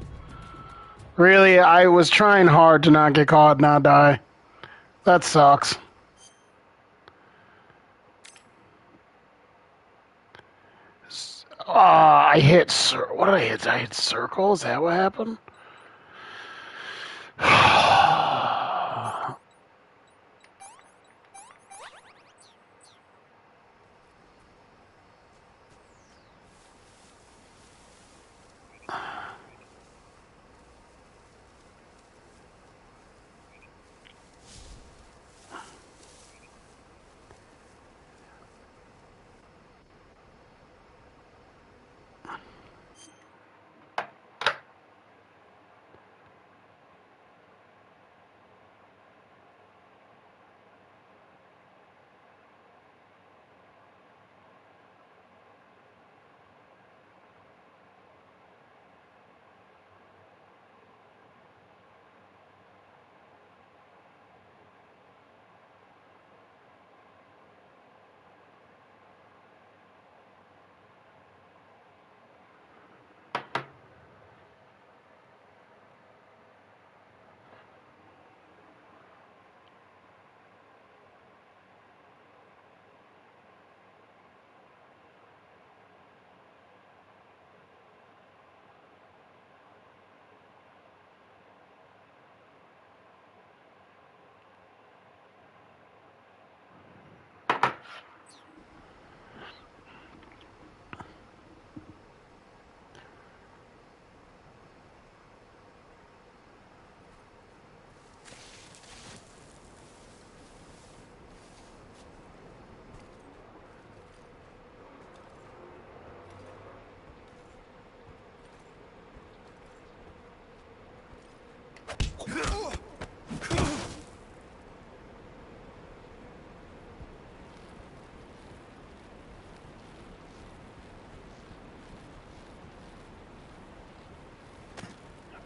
Really, I was trying hard to not get caught and not die. That sucks. I hit... What did I hit? Did I hit circle? Is that what happened?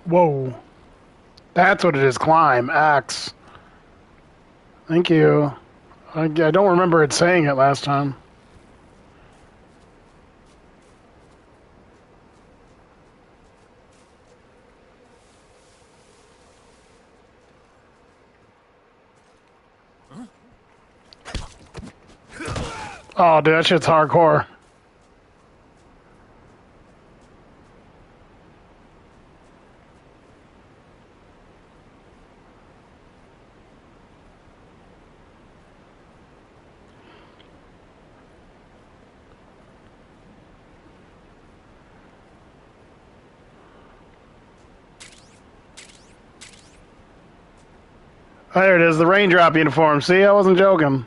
Whoa. That's what it is. Climb. X. Thank you. I don't remember it saying it last time. Oh, dude, that shit's hardcore. There it is, the raindrop uniform. See, I wasn't joking.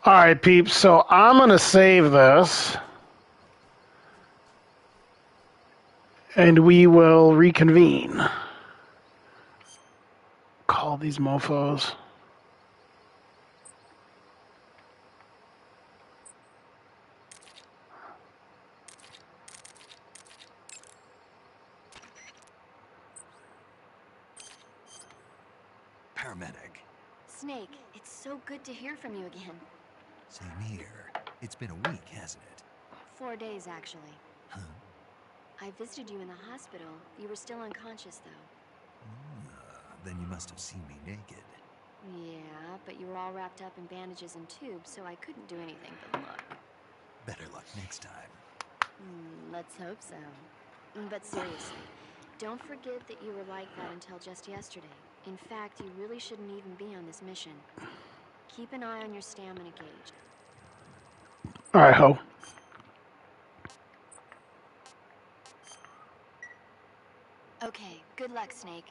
All right, peeps, so I'm going to save this. And we will reconvene. Call these mofos. Paramedic. Snake, it's so good to hear from you again. Same here. It's been a week, hasn't it? 4 days, actually. Huh? I visited you in the hospital. You were still unconscious, though. Then you must have seen me naked. Yeah, but you were all wrapped up in bandages and tubes, so I couldn't do anything but look. Better luck next time. Let's hope so. But seriously, don't forget that you were like that until just yesterday. In fact, you really shouldn't even be on this mission. Keep an eye on your stamina gauge. All right, ho. Okay, good luck, Snake.